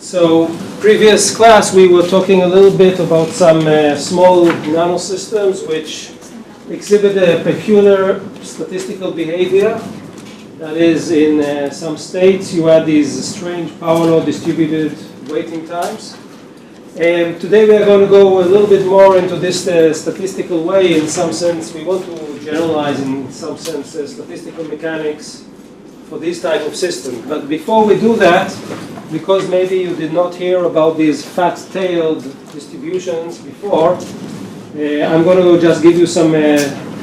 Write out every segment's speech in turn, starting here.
So, previous class we were talking a little bit about some small nanosystems which exhibit a peculiar statistical behavior. That is, in some states you have these strange power law distributed waiting times. And today we are going to go a little bit more into this statistical way. In some sense, we want to generalize in some sense statistical mechanics for this type of system. But before we do that, because maybe you did not hear about these fat-tailed distributions before, I'm going to just give you some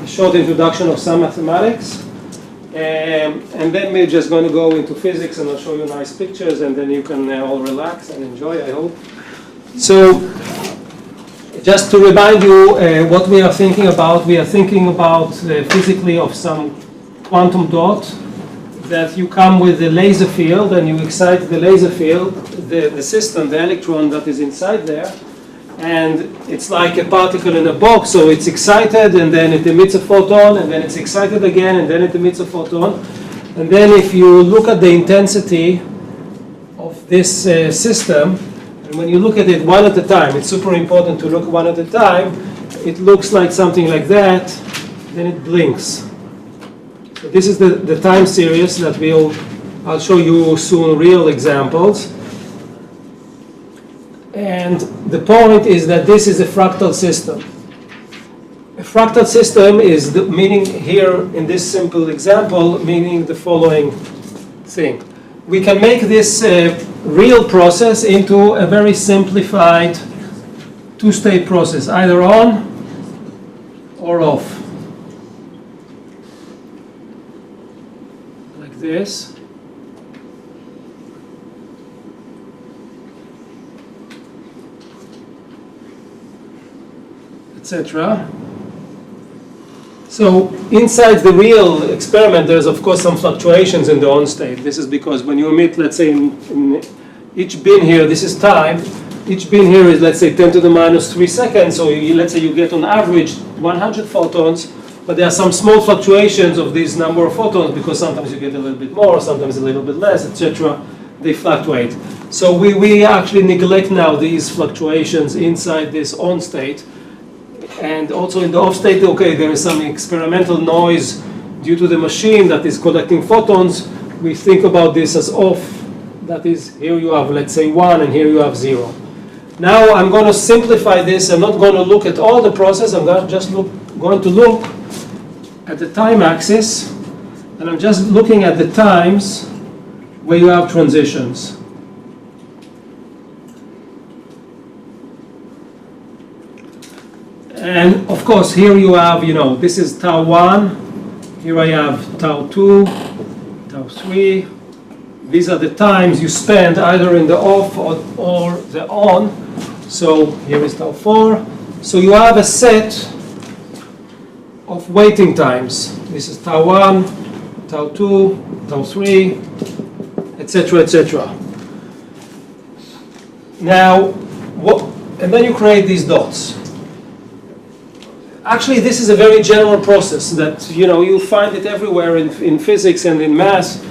short introduction of some mathematics. And then we're just going to go into physics, and I'll show you nice pictures, and then you can all relax and enjoy, I hope. So, just to remind you what we are thinking about physically of some quantum dot that you come with a laser field and you excite the laser field, the system, the electron that is inside there, and it's like a particle in a box, so it's excited and then it emits a photon, and then it's excited again and then it emits a photon. And then if you look at the intensity of this system, and when you look at it one at a time, it's super important to look one at a time, it looks like something like that, then it blinks. So this is the time series that I'll show you soon real examples. And the point is that this is a fractal system. A fractal system is the meaning here in this simple example, meaning the following thing. We can make this real process into a very simplified two-state process, either on or off. Like this. Etc. So inside the real experiment, there's of course some fluctuations in the on state. This is because when you emit, let's say in each bin here, this is time. Each bin here is, let's say, 10 to the minus 3 seconds. So let's say you get on average 100 photons, but there are some small fluctuations of this number of photons because sometimes you get a little bit more, sometimes a little bit less, etc. They fluctuate. So we actually neglect now these fluctuations inside this on state. And also in the off state, okay, there is some experimental noise due to the machine that is collecting photons. We think about this as off. That is, here you have, let's say, 1, and here you have 0. Now I'm going to simplify this. I'm not going to look at all the process. I'm going to look at the time axis. And I'm just looking at the times where you have transitions. And of course, here you have, this is tau 1. Here I have tau 2, tau 3. These are the times you spend either in the off or the on. So here is tau 4. So you have a set of waiting times. This is tau 1, tau 2, tau 3, etc., etc. Now, and then you create these dots. Actually, this is a very general process that, you find it everywhere in physics and in math.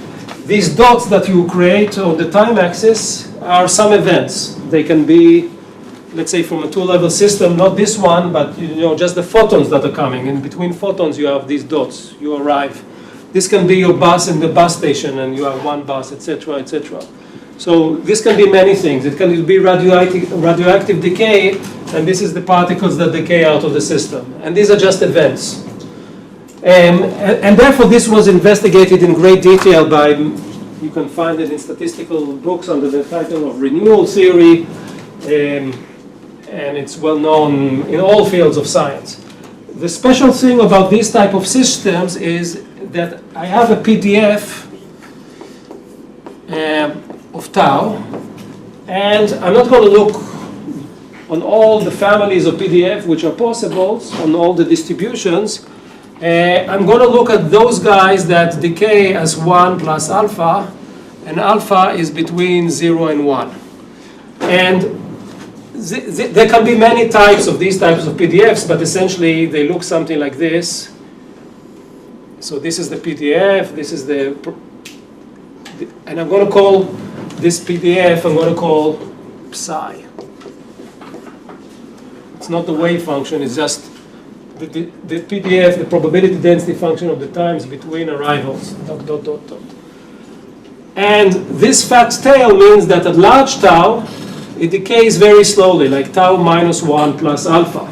These dots that you create on the time axis are some events. They can be, let's say, from a two-level system, not this one, but, just the photons that are coming. In between photons, you have these dots. You arrive. This can be your bus in the bus station, and you have one bus, etc., etc. So this can be many things. It can be radioactive decay, and this is the particles that decay out of the system. And these are just events. And therefore this was investigated in great detail by, you can find it in statistical books under the title of renewal theory, and it's well known in all fields of science. The special thing about these type of systems is that I have a PDF of tau, and I'm not going to look on all the families of PDF which are possible, on all the distributions. I'm going to look at those guys that decay as 1 plus alpha, and alpha is between 0 and 1. And there can be many types of these types of PDFs, but essentially they look something like this. So this is the PDF, this is and I'm going to call this PDF I'm going to call psi. It's not the wave function, it's just the PDF, the probability density function of the times between arrivals, dot, dot, dot, dot. And this fat tail means that at large tau, it decays very slowly, like tau minus 1 plus alpha.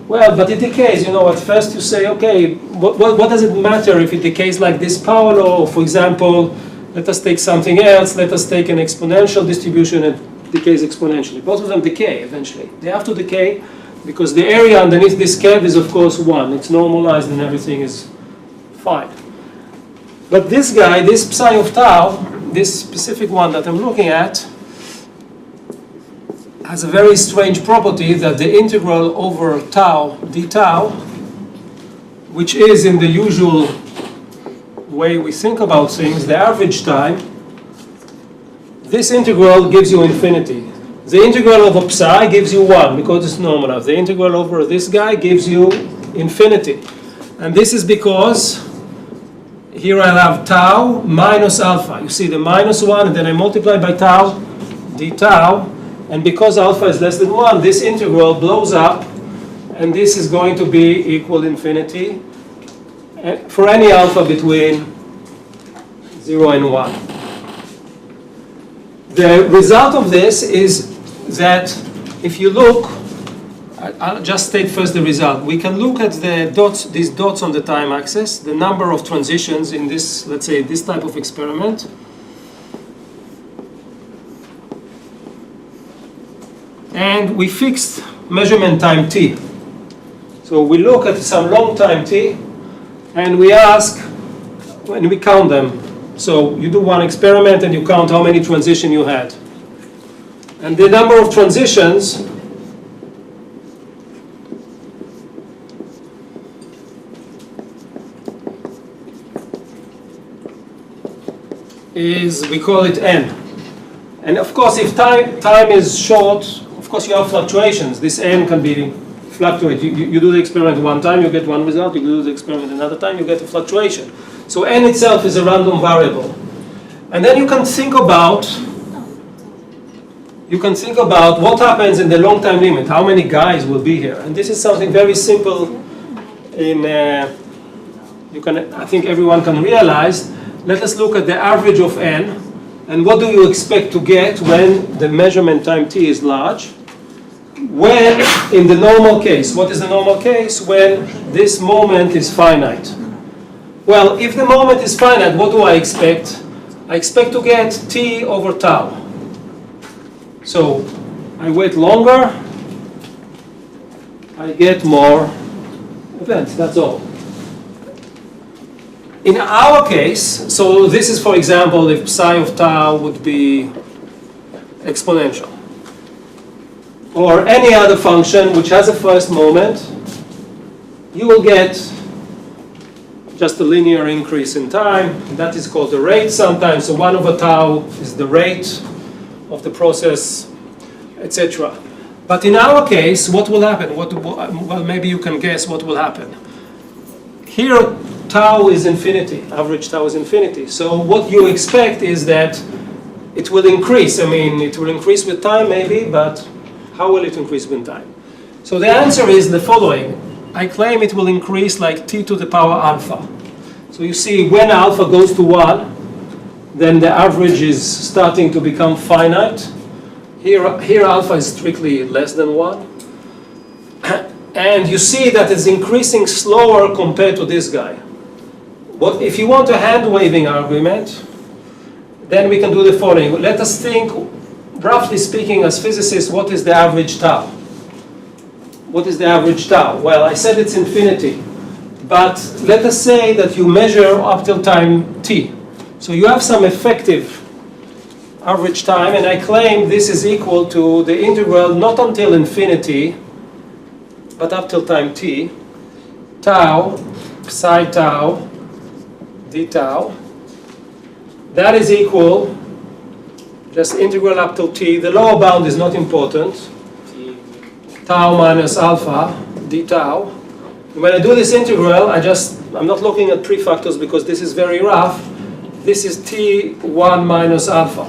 Well, but it decays, you know, at first you say, okay, what does it matter if it decays like this power law? Or for example, let us take something else, let us take an exponential distribution and decays exponentially. Both of them decay eventually. They have to decay because the area underneath this curve is of course 1. It's normalized and everything is fine. But this guy, this psi of tau, this specific one that I'm looking at, has a very strange property that the integral over tau d tau, which is in the usual way we think about things, the average time, this integral gives you infinity. The integral over psi gives you 1 because it's normalized. The integral over this guy gives you infinity. And this is because here I have tau minus alpha. You see the minus 1 and then I multiply by tau d tau. And because alpha is less than 1, this integral blows up, and this is going to be equal infinity for any alpha between 0 and 1. The result of this is that if you look, I'll just state first the result. We can look at the dots, these dots on the time axis, the number of transitions in this, let's say, this type of experiment. And we fixed measurement time t. So we look at some long time t, and we ask, and we count them. So you do one experiment and you count how many transitions you had. And the number of transitions is, we call it n. And of course, if time is short, of course you have fluctuations. This n can be fluctuate. You do the experiment one time, you get one result. You do the experiment another time, you get a fluctuation. So n itself is a random variable. And then you can think about what happens in the long time limit. How many guys will be here? And this is something very simple. I think everyone can realize. Let us look at the average of n. And what do you expect to get when the measurement time t is large? When, in the normal case, what is the normal case? When this moment is finite. Well, if the moment is finite, what do I expect? I expect to get t over tau. So I wait longer, I get more events, that's all. In our case, so this is, for example, if psi of tau would be exponential. Or any other function which has a first moment, you will get just a linear increase in time. That is called the rate sometimes. So 1 over tau is the rate of the process, etc. But in our case, what will happen? Well, maybe you can guess what will happen. Here, tau is infinity. Average tau is infinity. So what you expect is that it will increase. I mean, it will increase with time maybe, but how will it increase with time? So the answer is the following. I claim it will increase like t to the power alpha. So you see, when alpha goes to 1, then the average is starting to become finite. Here alpha is strictly less than 1. And you see that it's increasing slower compared to this guy. But if you want a hand-waving argument, then we can do the following. Let us think, roughly speaking, as physicists, what is the average tau? What is the average tau? Well, I said it's infinity. But let us say that you measure up till time t. So you have some effective average time, and I claim this is equal to the integral not until infinity, but up till time t, tau, psi tau, d tau. That is equal, just integral up till t. The lower bound is not important. Tau minus alpha, d tau. When I do this integral, I'm not looking at 3 factors because this is very rough. This is t1 minus alpha.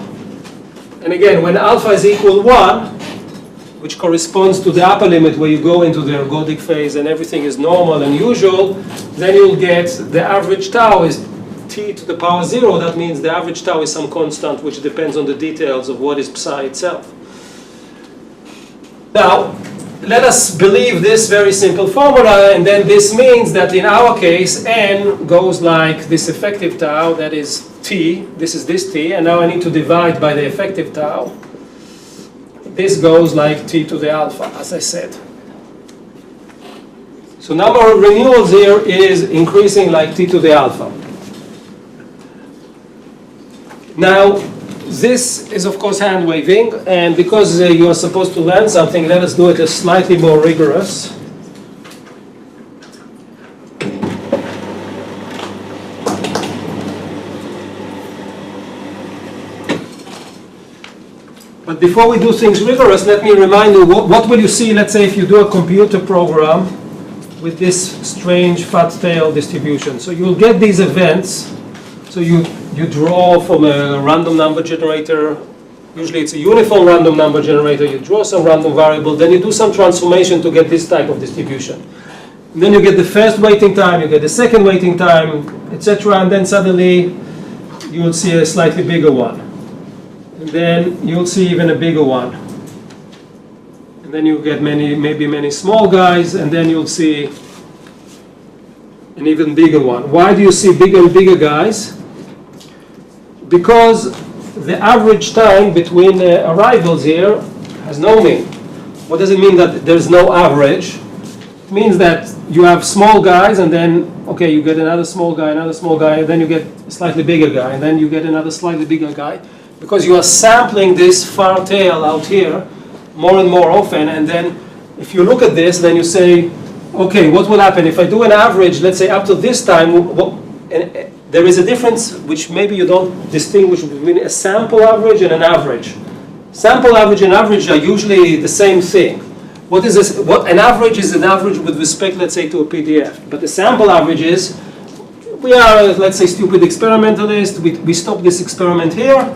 And again, when alpha is equal 1, which corresponds to the upper limit where you go into the ergodic phase and everything is normal and usual, then you'll get the average tau is t to the power 0. That means the average tau is some constant which depends on the details of what is psi itself. Now, let us believe this very simple formula, and then this means that in our case, n goes like this effective tau, that is t, this is this t, and now I need to divide by the effective tau. This goes like t to the alpha, as I said. So number of renewals here is increasing like t to the alpha. Now, this is of course hand waving, and because you are supposed to learn something, let us do it as slightly more rigorous. But before we do things rigorous, let me remind you, what will you see, let's say, if you do a computer program with this strange fat tail distribution. So you'll get these events. So you draw from a random number generator. Usually it's a uniform random number generator. You draw some random variable. Then you do some transformation to get this type of distribution. And then you get the first waiting time, you get the second waiting time, etc. And then suddenly you'll see a slightly bigger one. And then you'll see even a bigger one. And then you get maybe many small guys, and then you'll see an even bigger one. Why do you see bigger and bigger guys? Because the average time between arrivals here has no mean. What does it mean that there's no average? It means that you have small guys, and then, okay, you get another small guy, and then you get a slightly bigger guy, and then you get another slightly bigger guy. Because you are sampling this far tail out here more and more often, and then if you look at this, then you say, okay, what will happen if I do an average, let's say up to this time, there is a difference which maybe you don't distinguish between a sample average and an average. Sample average and average are usually the same thing. What is this? What an average is an average with respect, let's say, to a PDF. But the sample average is, we are, let's say, stupid experimentalists, we stop this experiment here,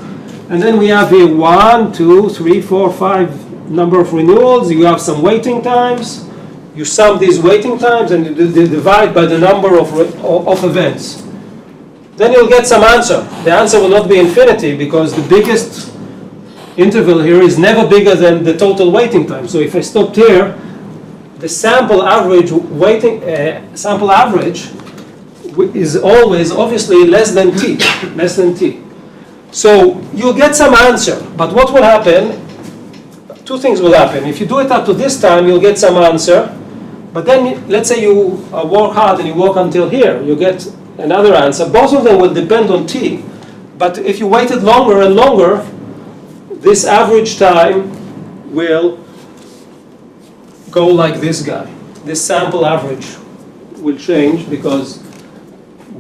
and then we have here 1, 2, 3, 4, 5 number of renewals. You have some waiting times. You sum these waiting times and you divide by the number of events. Then you'll get some answer. The answer will not be infinity because the biggest interval here is never bigger than the total waiting time. So if I stopped here, the sample average is always obviously less than t. So you'll get some answer, but what will happen? Two things will happen. If you do it up to this time, you'll get some answer, but then let's say you work hard and you work until here, you get another answer. Both of them will depend on t, but if you waited longer and longer, this average time will go like this guy. This sample average will change because,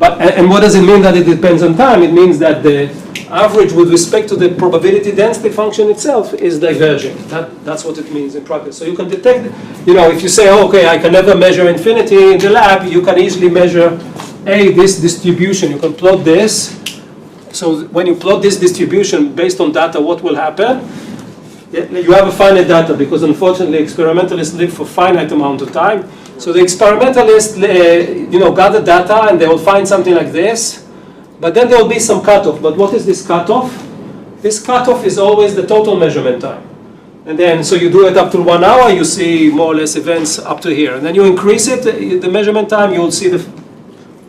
and what does it mean that it depends on time? It means that the average with respect to the probability density function itself is diverging. That's what it means in practice. So you can detect, if you say, oh, okay, I can never measure infinity in the lab, you can easily measure, this distribution. You can plot this. So when you plot this distribution based on data, what will happen? You have a finite data because unfortunately experimentalists live for finite amount of time. So the experimentalists, gather data and they will find something like this. But then there will be some cutoff. But what is this cutoff? This cutoff is always the total measurement time. And then, so you do it up to 1 hour, you see more or less events up to here. And then you increase it, the measurement time, you will see the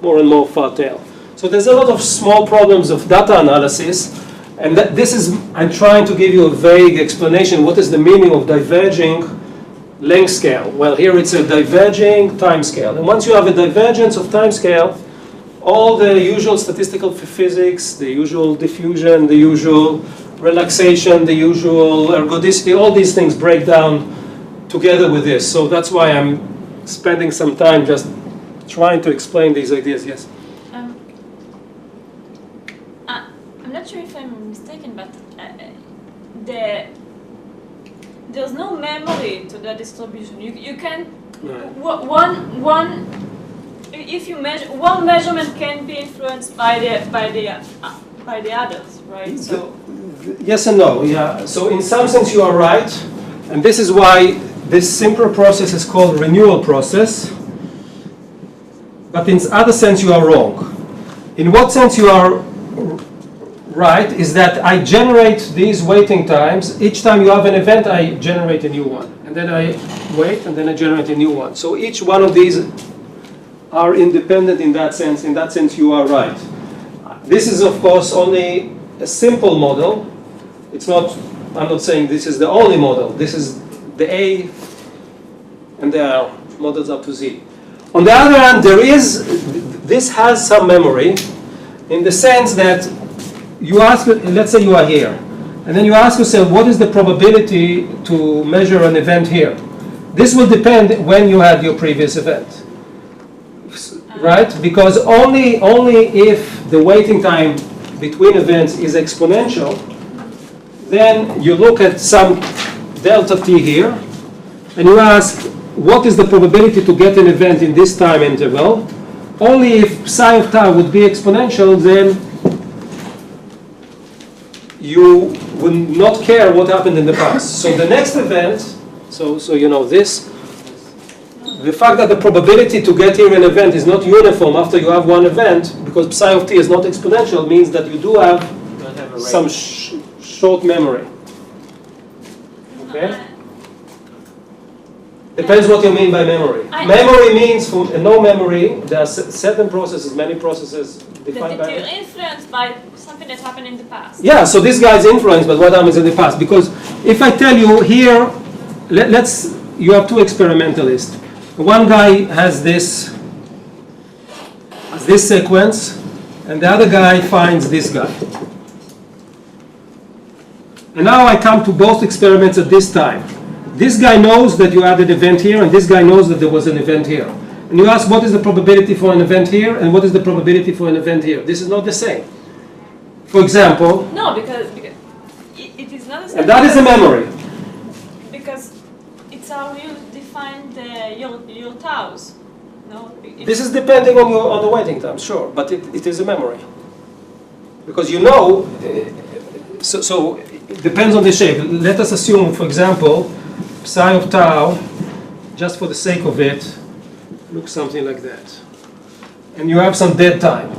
more and more far tail. So there's a lot of small problems of data analysis. And I'm trying to give you a vague explanation. What is the meaning of diverging length scale? Well, here it's a diverging time scale. And once you have a divergence of time scale, all the usual statistical physics, the usual diffusion, the usual relaxation, the usual ergodicity, all these things break down together with this. So that's why I'm spending some time just trying to explain these ideas. Yes? I'm not sure if I'm mistaken, but there's no memory to the distribution. You can, right. If you measure, one measurement can be influenced by the others, right? So Yes and no, yeah. So in some sense you are right, and this is why this simpler process is called renewal process. But in other sense you are wrong. In what sense you are right is that I generate these waiting times. Each time you have an event, I generate a new one. And then I wait, and then I generate a new one. So each one of these are independent in that sense. In that sense, you are right. This is, of course, only a simple model. It's not, I'm not saying this is the only model. This is the A, and there are models up to Z. On the other hand, this has some memory in the sense that you ask, let's say you are here, and then you ask yourself, what is the probability to measure an event here? This will depend when you had your previous event, right? Because only if the waiting time between events is exponential, then you look at some delta t here, and you ask, what is the probability to get an event in this time interval? Only if psi of tau would be exponential, then you would not care what happened in the past. So the next event, so you know this, the fact that the probability to get here an event is not uniform after you have one event, because psi of t is not exponential, means that you do have some short memory. Okay? Depends what you mean by memory. Memory means, from no memory, there are certain processes, many processes defined by... That you're influenced by something that happened in the past. Yeah, so this guy is influenced by what happens in the past. Because if I tell you here, you have two experimentalists. One guy has this sequence, and the other guy finds this guy. And now I come to both experiments at this time. This guy knows that you had an event here, and this guy knows that there was an event here. And you ask, what is the probability for an event here, and what is the probability for an event here? This is not the same. For example... No, because it is not the same. And that is a memory. Because it's how you define your taus. No? This is depending on the waiting time, sure, but it is a memory. Because you know, so it depends on the shape. Let us assume, for example, psi of tau, just for the sake of it, looks something like that. And you have some dead time,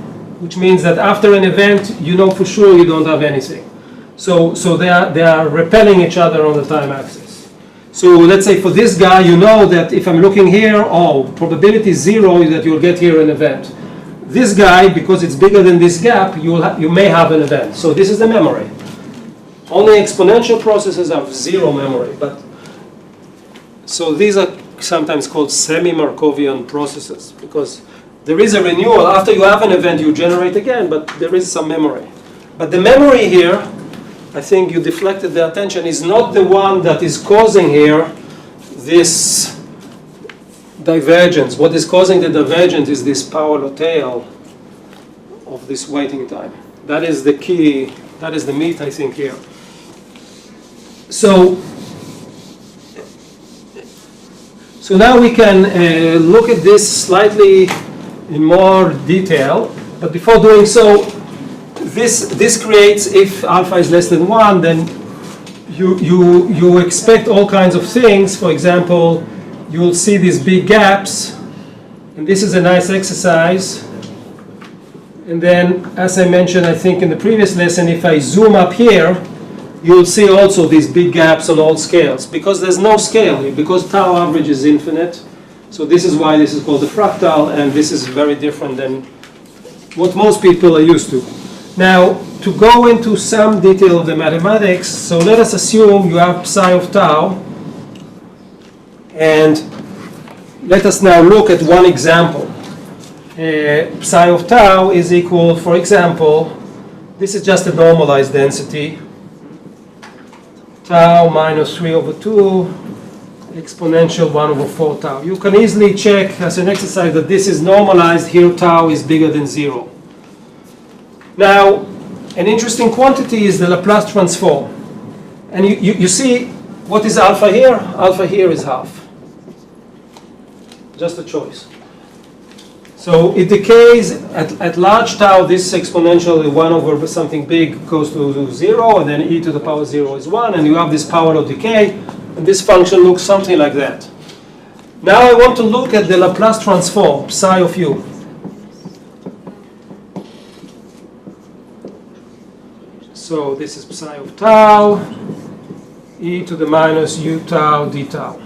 which means that after an event, you know for sure you don't have anything. So they are repelling each other on the time axis. So let's say for this guy, you know that if I'm looking here, probability 0 is that you'll get here an event. This guy, because it's bigger than this gap, you may have an event. So this is the memory. Only exponential processes have 0 memory, but so these are sometimes called semi-Markovian processes, because there is a renewal. After you have an event, you generate again, but there is some memory. But the memory here, I think you deflected the attention, is not the one that is causing here this divergence. What is causing the divergence is this parallel tail of this waiting time. That is the key, that is the meat, I think, here. So now we can look at this slightly in more detail, but before doing so, this creates, if alpha is less than 1, then you expect all kinds of things. For example, you'll see these big gaps, and this is a nice exercise. And then, as I mentioned, I think in the previous lesson, if I zoom up here, you'll see also these big gaps on all scales, because there's no scale here, because tau average is infinite. So this is why this is called a fractal, and this is very different than what most people are used to. Now, to go into some detail of the mathematics, so let us assume you have psi of tau, and let us now look at one example. Psi of tau is equal, for example, this is just a normalized density, tau minus 3 over 2, exponential 1 over 4 tau. You can easily check as an exercise that this is normalized, here tau is bigger than 0. Now, an interesting quantity is the Laplace transform. And you see, what is alpha here? Alpha here is half. Just a choice. So it decays at large tau. This exponential 1 over something big goes to 0, and then e to the power 0 is 1, and you have this power law decay, and this function looks something like that. Now I want to look at the Laplace transform, psi of u. So this is psi of tau, e to the minus u tau d tau.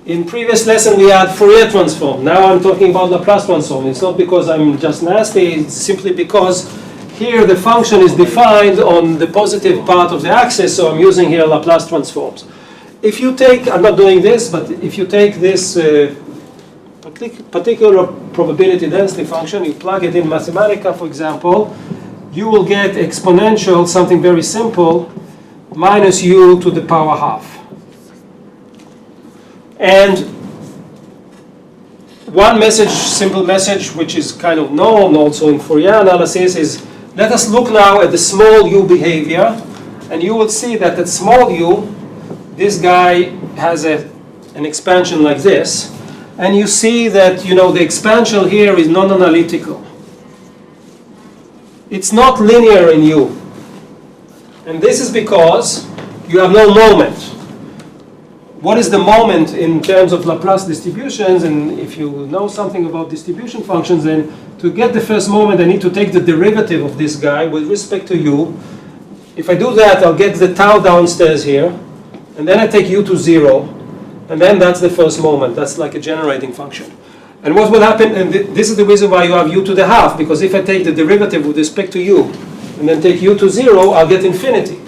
In previous lesson we had Fourier transform. Now I'm talking about Laplace transform. It's not because I'm just nasty, it's simply because here the function is defined on the positive part of the axis, so I'm using here Laplace transforms. If you take, I'm not doing this, but if you take this particular probability density function, you plug it in Mathematica, for example, you will get exponential, something very simple, minus u to the power half. And one message, simple message, which is kind of known also in Fourier analysis, is let us look now at the small u behavior, and you will see that at small u, this guy has an expansion like this, and you see that the expansion here is non-analytical. It's not linear in u, and this is because you have no moment. What is the moment in terms of Laplace distributions? And if you know something about distribution functions, then to get the first moment, I need to take the derivative of this guy with respect to u. If I do that, I'll get the tau downstairs here, and then I take u to 0, and then that's the first moment. That's like a generating function. And what will happen, and this is the reason why you have u to the half, because if I take the derivative with respect to u, and then take u to 0, I'll get infinity.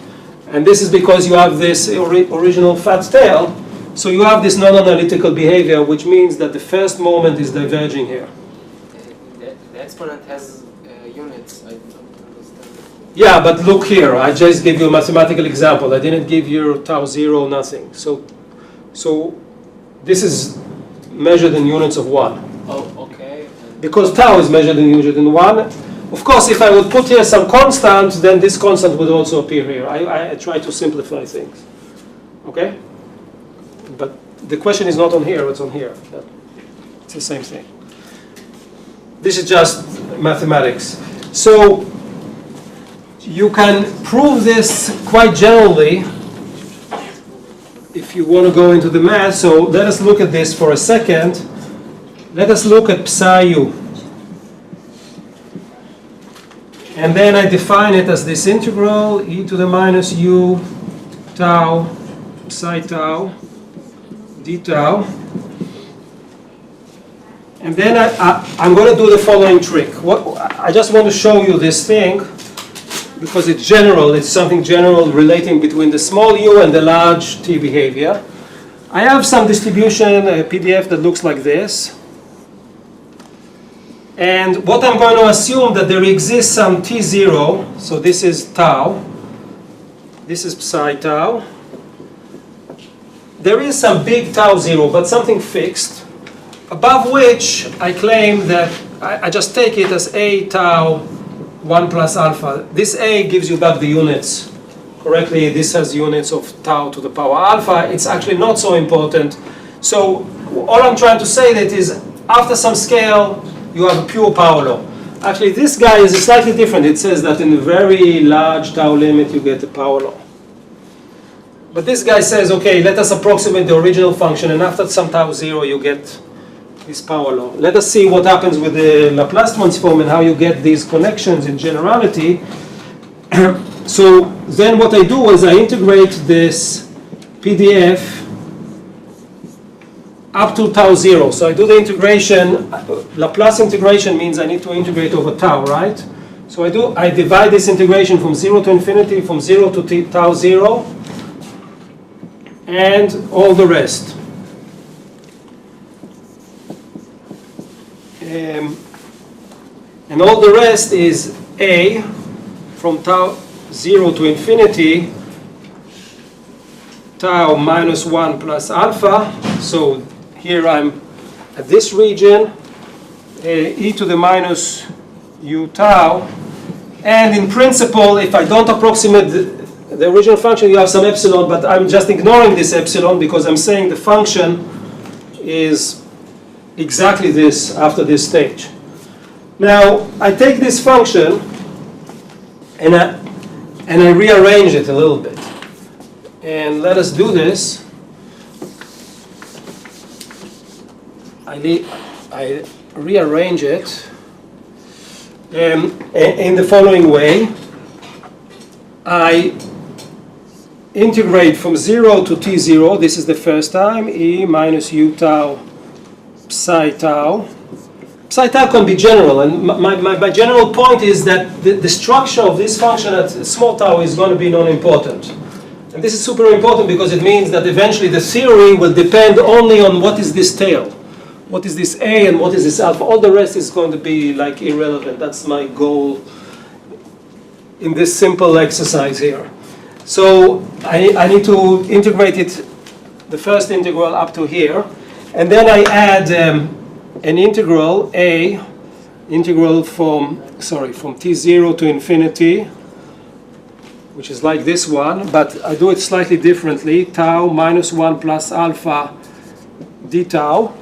And this is because you have this original fat tail, so you have this non-analytical behavior, which means that the first moment is diverging here. The exponent has units, I don't understand. Yeah, but look here, I just gave you a mathematical example. I didn't give you tau 0, nothing. So this is measured in units of 1. Oh, okay. Because tau is measured in units in 1. Of course, if I would put here some constant, then this constant would also appear here. I try to simplify things. Okay? But the question is not on here, it's on here. It's the same thing. This is just mathematics. So you can prove this quite generally if you want to go into the math. So let us look at this for a second. Let us look at psi u. And then I define it as this integral e to the minus u tau psi tau d tau. And then I'm going to do the following trick. I just want to show you this thing because it's general. It's something general relating between the small u and the large t behavior. I have some distribution, a PDF that looks like this. And what I'm going to assume that there exists some t0. So this is tau. This is psi tau. There is some big tau 0, but something fixed, above which I claim that I just take it as a tau 1 plus alpha. This a gives you back the units. Correctly, this has units of tau to the power alpha. It's actually not so important. So all I'm trying to say that is after some scale, you have a pure power law. Actually, this guy is slightly different. It says that in a very large tau limit, you get the power law. But this guy says, okay, let us approximate the original function, and after some tau 0, you get this power law. Let us see what happens with the Laplace transform and how you get these connections in generality. So then what I do is I integrate this PDF up to tau 0. So I do the integration. Laplace integration means I need to integrate over tau, right? So I divide this integration from 0 to infinity, from 0 to tau 0, and all the rest. And all the rest is a from tau 0 to infinity, tau minus 1 plus alpha. So here I'm at this region, e to the minus u tau. And in principle, if I don't approximate the original function, you have some epsilon, but I'm just ignoring this epsilon because I'm saying the function is exactly this after this stage. Now, I take this function and I rearrange it a little bit. And let us do this. I rearrange it in the following way. I integrate from 0 to t0. This is the first time. E minus u tau psi tau. Psi tau can be general, and my general point is that the structure of this function at small tau is going to be non-important. And this is super important because it means that eventually the theory will depend only on what is this tail. What is this A and what is this alpha? All the rest is going to be like irrelevant. That's my goal in this simple exercise here. So I need to integrate it, the first integral up to here. And then I add an integral, integral from t0 to infinity, which is like this one, but I do it slightly differently, tau minus 1 plus alpha d tau.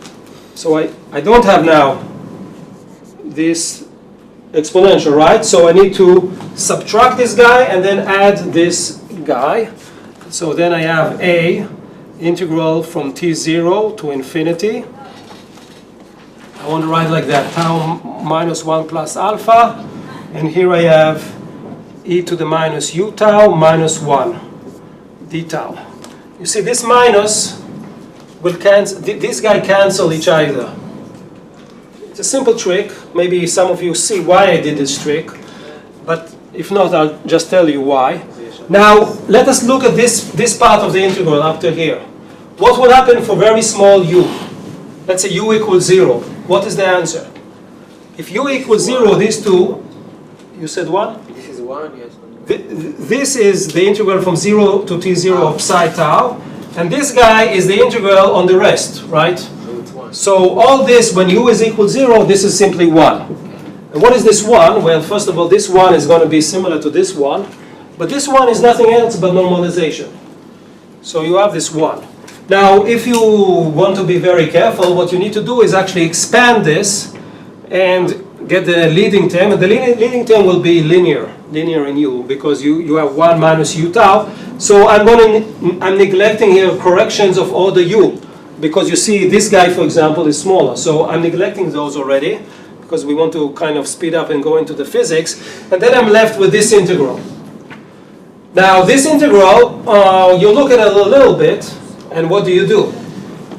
So I don't have now this exponential, right? So I need to subtract this guy and then add this guy. So then I have a integral from t0 to infinity. I want to write like that, tau minus 1 plus alpha. And here I have e to the minus u tau minus 1 d tau. You see, this minus will cancel, this guy cancel each other. It's a simple trick. Maybe some of you see why I did this trick, but if not, I'll just tell you why. Now, let us look at this part of the integral up to here. What would happen for very small u? Let's say u equals 0. What is the answer? If u equals 0, these two, you said 1? This is 1, yes. This is the integral from 0 to t0 of psi tau. And this guy is the integral on the rest, right? So it's 1. So all this, when u is equal 0, this is simply 1. And what is this 1? Well, first of all, this 1 is going to be similar to this one. But this one is nothing else but normalization. So you have this 1. Now, if you want to be very careful, what you need to do is actually expand this and get the leading term. And the leading term will be linear in u, because you have 1 minus u tau. So I'm neglecting here corrections of order u, because you see this guy, for example, is smaller. So I'm neglecting those already, because we want to kind of speed up and go into the physics. And then I'm left with this integral. Now this integral, you look at it a little bit, and what do you do?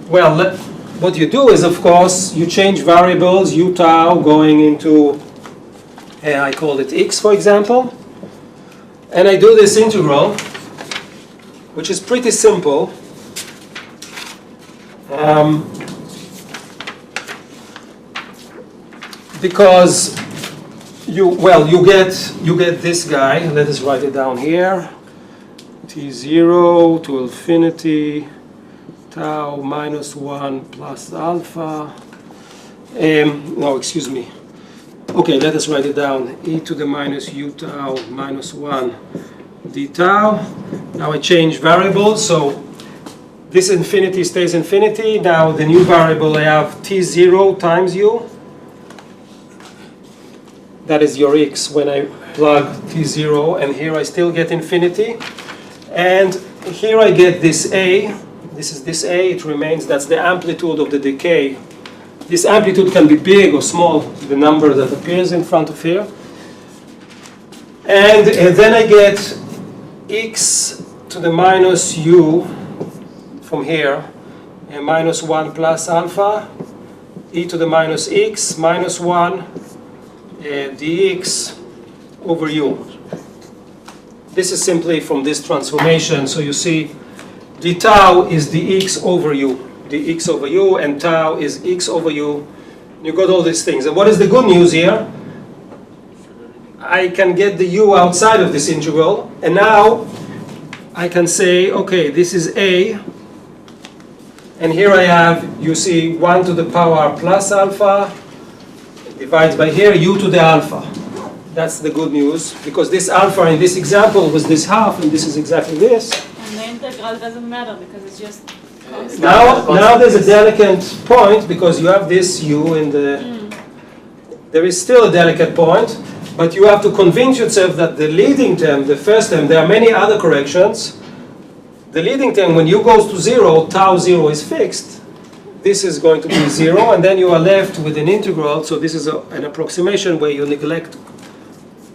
Well, what you do is, of course, you change variables, u tau going into, I call it x, for example. And I do this integral, which is pretty simple. Because you get this guy. Let us write it down here. t0 to infinity, tau minus 1 plus alpha. No, excuse me. Okay, let us write it down. E to the minus u tau minus 1 d tau. Now I change variables, so this infinity stays infinity. Now the new variable, I have t0 times u. That is your x when I plug t0, and here I still get infinity. And here I get this a. This is this a, it remains, that's the amplitude of the decay. This amplitude can be big or small, the number that appears in front of here. And then I get x to the minus u from here, minus 1 plus alpha, e to the minus x minus 1 dx over u. This is simply from this transformation. So you see, d tau is dx over u. Dx over u, and tau is x over u. You got all these things. And what is the good news here? I can get the u outside of this integral, and now I can say, okay, this is a, and here I have, you see, 1 to the power plus alpha divides by here u to the alpha. That's the good news, because this alpha in this example was this half, and this is exactly this. And the integral doesn't matter because it's just Now there's a delicate point because you have this u in the. There is still a delicate point, but you have to convince yourself that the leading term, the first term, there are many other corrections. The leading term, when u goes to 0, tau 0 is fixed. This is going to be 0, and then you are left with an integral. So this is an approximation where you neglect.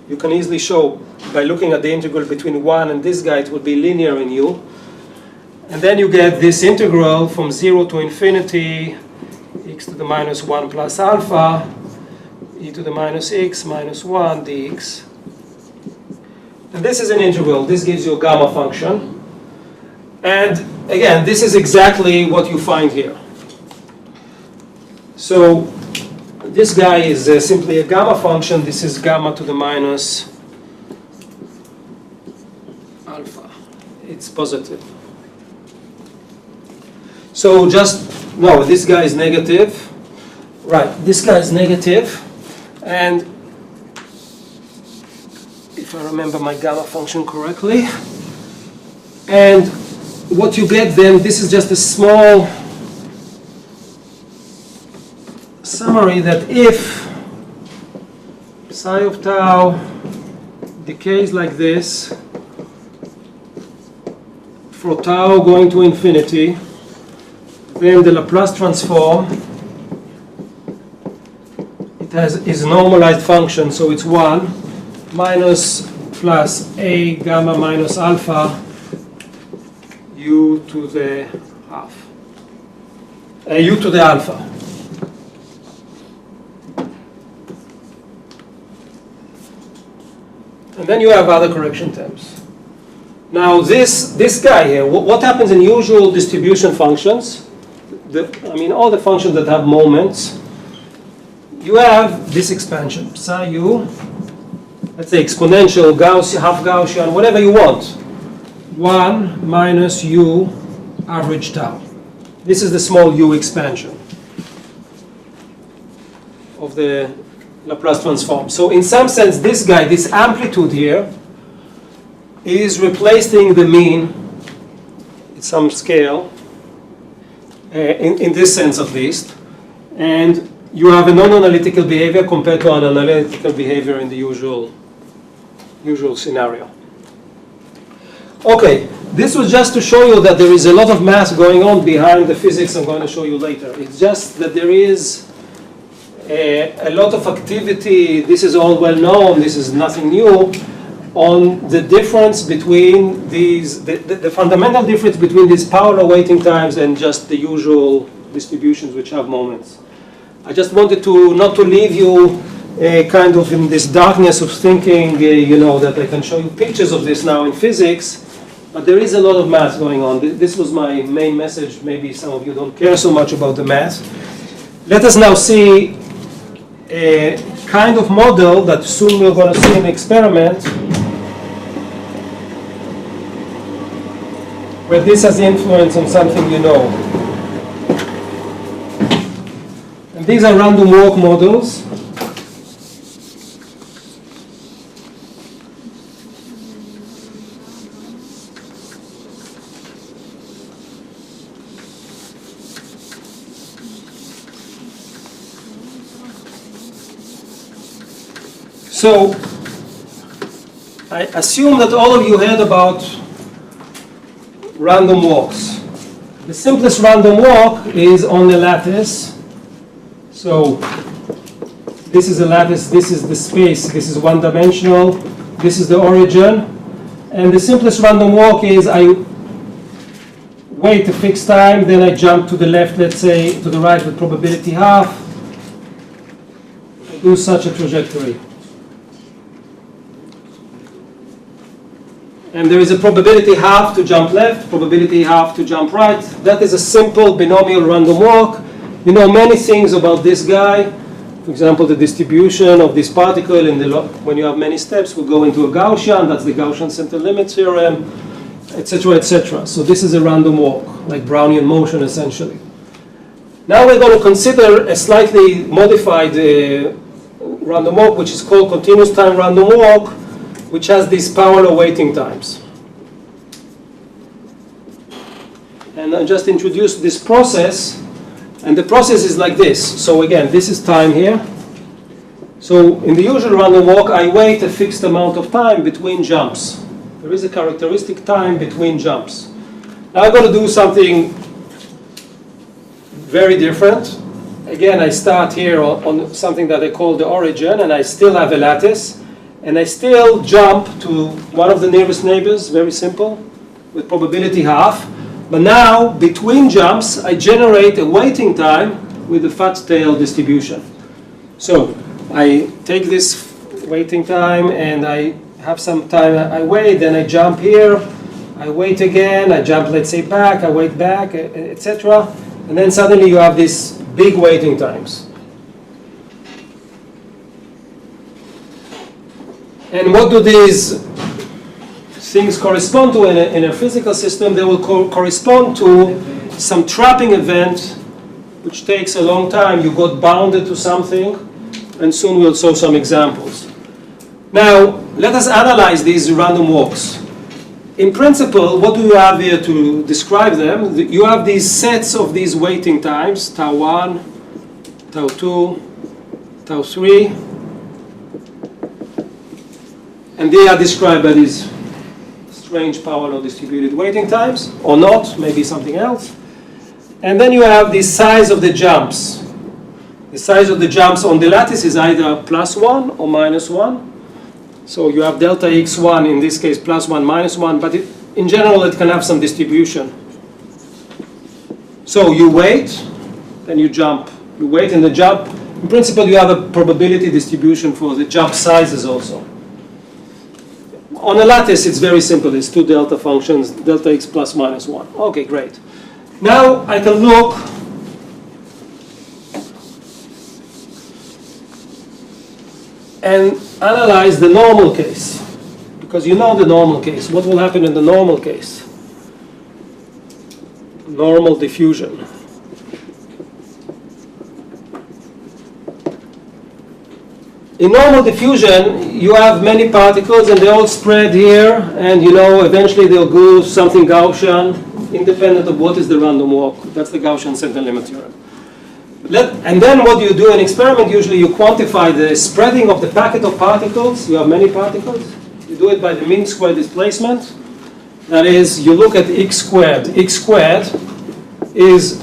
You can easily show by looking at the integral between 1 and this guy, it will be linear in u. And then you get this integral from 0 to infinity, x to the minus 1 plus alpha, e to the minus x minus 1 dx. And this is an integral. This gives you a gamma function. And again, this is exactly what you find here. So this guy is simply a gamma function. This is gamma to the minus alpha. It's positive. So no, this guy is negative. Right, this guy is negative. And if I remember my gamma function correctly, and what you get then, this is just a small summary that if psi of tau decays like this for tau going to infinity, then the Laplace transform is a normalized function, so it's 1 minus plus a gamma minus alpha u to the half, u to the alpha. And then you have other correction terms. Now this guy here, what happens in usual distribution functions? All the functions that have moments, you have this expansion, psi u, let's say exponential, Gaussian, half Gaussian, whatever you want. 1 minus u average tau. This is the small u expansion of the Laplace transform. So in some sense, this guy, this amplitude here, is replacing the mean at some scale, in this sense at least, and you have a non-analytical behavior compared to an analytical behavior in the usual scenario. Okay, this was just to show you that there is a lot of math going on behind the physics I'm going to show you later. It's just that there is a lot of activity. This is all well known, this is nothing new, on the difference between these, the fundamental difference between these power law waiting times and just the usual distributions which have moments. I just wanted to not to leave you kind of in this darkness of thinking, that I can show you pictures of this now in physics, but there is a lot of math going on. This was my main message. Maybe some of you don't care so much about the math. Let us now see a kind of model that soon we're going to see in the experiment, where this has influence on something you know. And these are random walk models. So I assume that all of you heard about random walks. The simplest random walk is on the lattice. So this is a lattice, this is the space, this is one-dimensional, this is the origin. And the simplest random walk is I wait a fixed time, then I jump to the left, let's say, to the right with probability half. I do such a trajectory. And there is a probability half to jump left, probability half to jump right. That is a simple binomial random walk. You know many things about this guy. For example, the distribution of this particle when you have many steps will go into a Gaussian. That's the Gaussian center limit theorem, etc., etc. So this is a random walk, like Brownian motion, essentially. Now we're going to consider a slightly modified random walk, which is called continuous time random walk, which has these power law waiting times. And I just introduced this process, and the process is like this. So again, this is time here. So in the usual random walk, I wait a fixed amount of time between jumps. There is a characteristic time between jumps. Now I'm going to do something very different. Again, I start here on something that I call the origin, and I still have a lattice, and I still jump to one of the nearest neighbors, very simple, with probability half. But now, between jumps, I generate a waiting time with a fat tail distribution. So I take this waiting time, and I have some time I wait, then I jump here, I wait again, I jump, let's say, back, I wait back, etc. And then suddenly you have these big waiting times. And what do these things correspond to in a physical system? They will correspond to some trapping event which takes a long time. You got bounded to something, and soon we'll show some examples. Now, let us analyze these random walks. In principle, what do you have here to describe them? You have these sets of these waiting times, tau 1, tau 2, tau 3, and they are described by these strange power law distributed waiting times, or not, maybe something else. And then you have the size of the jumps. The size of the jumps on the lattice is either +1 or -1. So you have delta x1, in this case +1, -1, but in general it can have some distribution. So you wait, then you jump. You wait and the jump. In principle you have a probability distribution for the jump sizes also. On a lattice it's very simple. It's two delta functions, delta x plus -1. Okay, great. Now I can look and analyze the normal case, because you know the normal case. What will happen in the normal case? Normal diffusion. In normal diffusion, you have many particles and they all spread here, and you know eventually they'll go something Gaussian, independent of what is the random walk. That's the Gaussian center limit theorem. And then what you do in experiment, usually you quantify the spreading of the packet of particles. You have many particles. You do it by the mean square displacement. That is, you look at x squared. X squared is,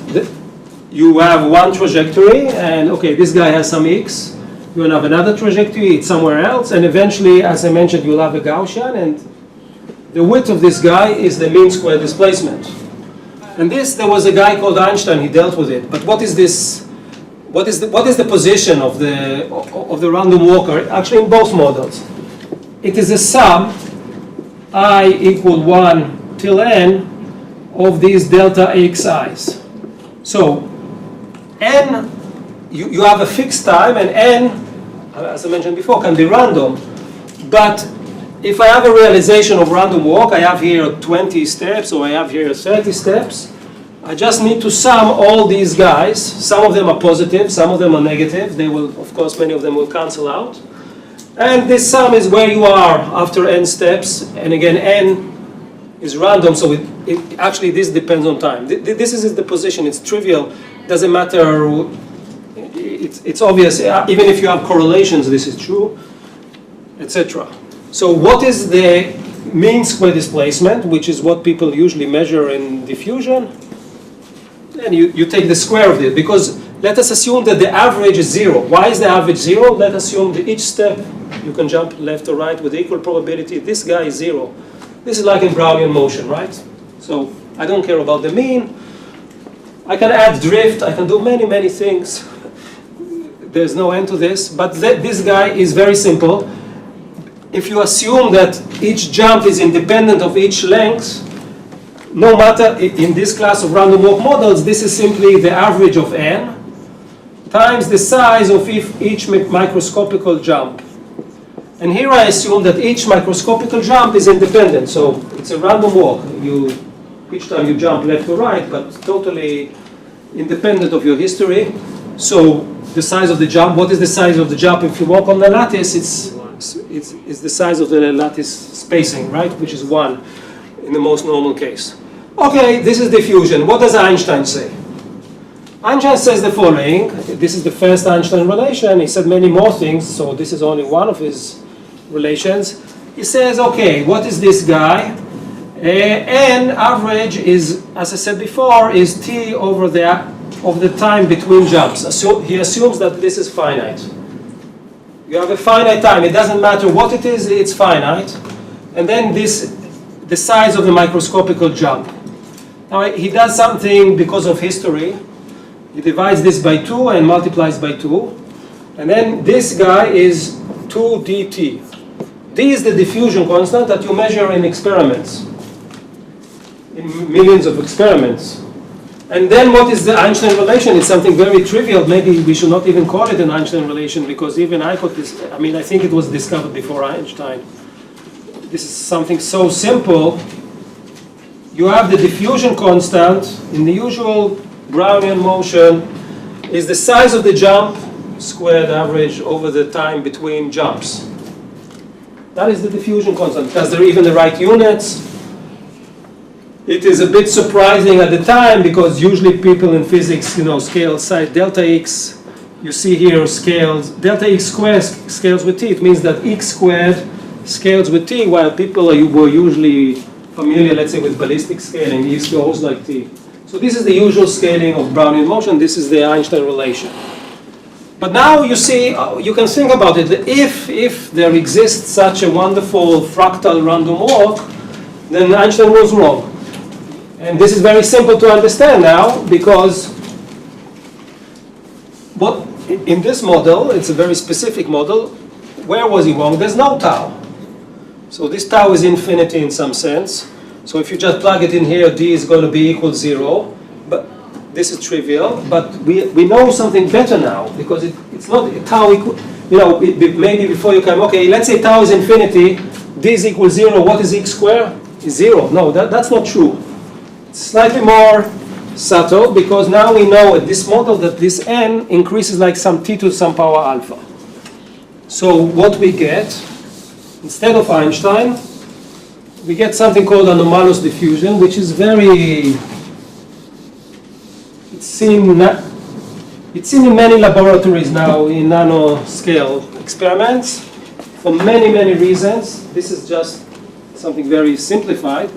you have one trajectory, and okay, this guy has some x. You will have another trajectory, it's somewhere else, and eventually, as I mentioned, you'll have a Gaussian, and the width of this guy is the mean square displacement. And this, there was a guy called Einstein, he dealt with it. But what is this? What is the position of the random walker? Actually, in both models, it is a sum I equal 1 till n of these delta xi's. So n, you have a fixed time, and n, as I mentioned before, can be random. But if I have a realization of random walk, I have here 20 steps, or I have here 30 steps. I just need to sum all these guys. Some of them are positive, some of them are negative. They will, of course, many of them will cancel out. And this sum is where you are after n steps. And again, n is random, so actually this depends on time. This is the position. It's trivial. Doesn't matter. It's obvious. Even if you have correlations, this is true, etc. So what is the mean square displacement, which is what people usually measure in diffusion? And you take the square of it, because let us assume that the average is 0. Why is the average 0? Let's assume that each step you can jump left or right with equal probability. This guy is 0. This is like in Brownian motion, right? So I don't care about the mean. I can add drift. I can do many, many things. There's no end to this. But this guy is very simple. If you assume that each jump is independent of each length, no matter, in this class of random walk models, this is simply the average of n times the size of each microscopical jump. And here I assume that each microscopical jump is independent. So it's a random walk. Each time you jump left or right, but totally independent of your history. So the size of the jump, what is the size of the jump? If you walk on the lattice, it's the size of the lattice spacing, right? Which is 1 in the most normal case. Okay, this is diffusion. What does Einstein say? Einstein says the following. This is the first Einstein relation. He said many more things, so this is only one of his relations. He says, okay, what is this guy? N average is, as I said before, is t over the time between jumps. He assumes that this is finite. You have a finite time. It doesn't matter what it is, it's finite. And then the size of the microscopical jump. Now he does something because of history. He divides this by 2 and multiplies by 2. And then this guy is 2 dt. D is the diffusion constant that you measure in experiments, in millions of experiments. And then what is the Einstein relation? It's something very trivial. Maybe we should not even call it an Einstein relation, because even I could, I think it was discovered before Einstein. This is something so simple. You have the diffusion constant in the usual Brownian motion is the size of the jump squared average over the time between jumps. That is the diffusion constant, because they're even the right units. It is a bit surprising at the time, because usually people in physics, scale size delta x. You see here scales, delta x squared scales with t. It means that x squared scales with t, while people were usually familiar, let's say, with ballistic scaling. X goes like t. So this is the usual scaling of Brownian motion. This is the Einstein relation. But now you see, you can think about it. If there exists such a wonderful fractal random walk, then Einstein was wrong. And this is very simple to understand now, because in this model, it's a very specific model. Where was he wrong? There's no tau. So this tau is infinity in some sense. So if you just plug it in here, d is going to be equal 0. But this is trivial. But we know something better now, because it's not tau equal. Maybe before you come, okay, let's say tau is infinity, d is equal 0. What is x squared? Is 0. No, that's not true. It's slightly more subtle, because now we know at this model that this n increases like some t to some power alpha. So what we get, instead of Einstein, we get something called anomalous diffusion, which is it's seen in many laboratories now in nanoscale experiments for many reasons. This is just something very simplified.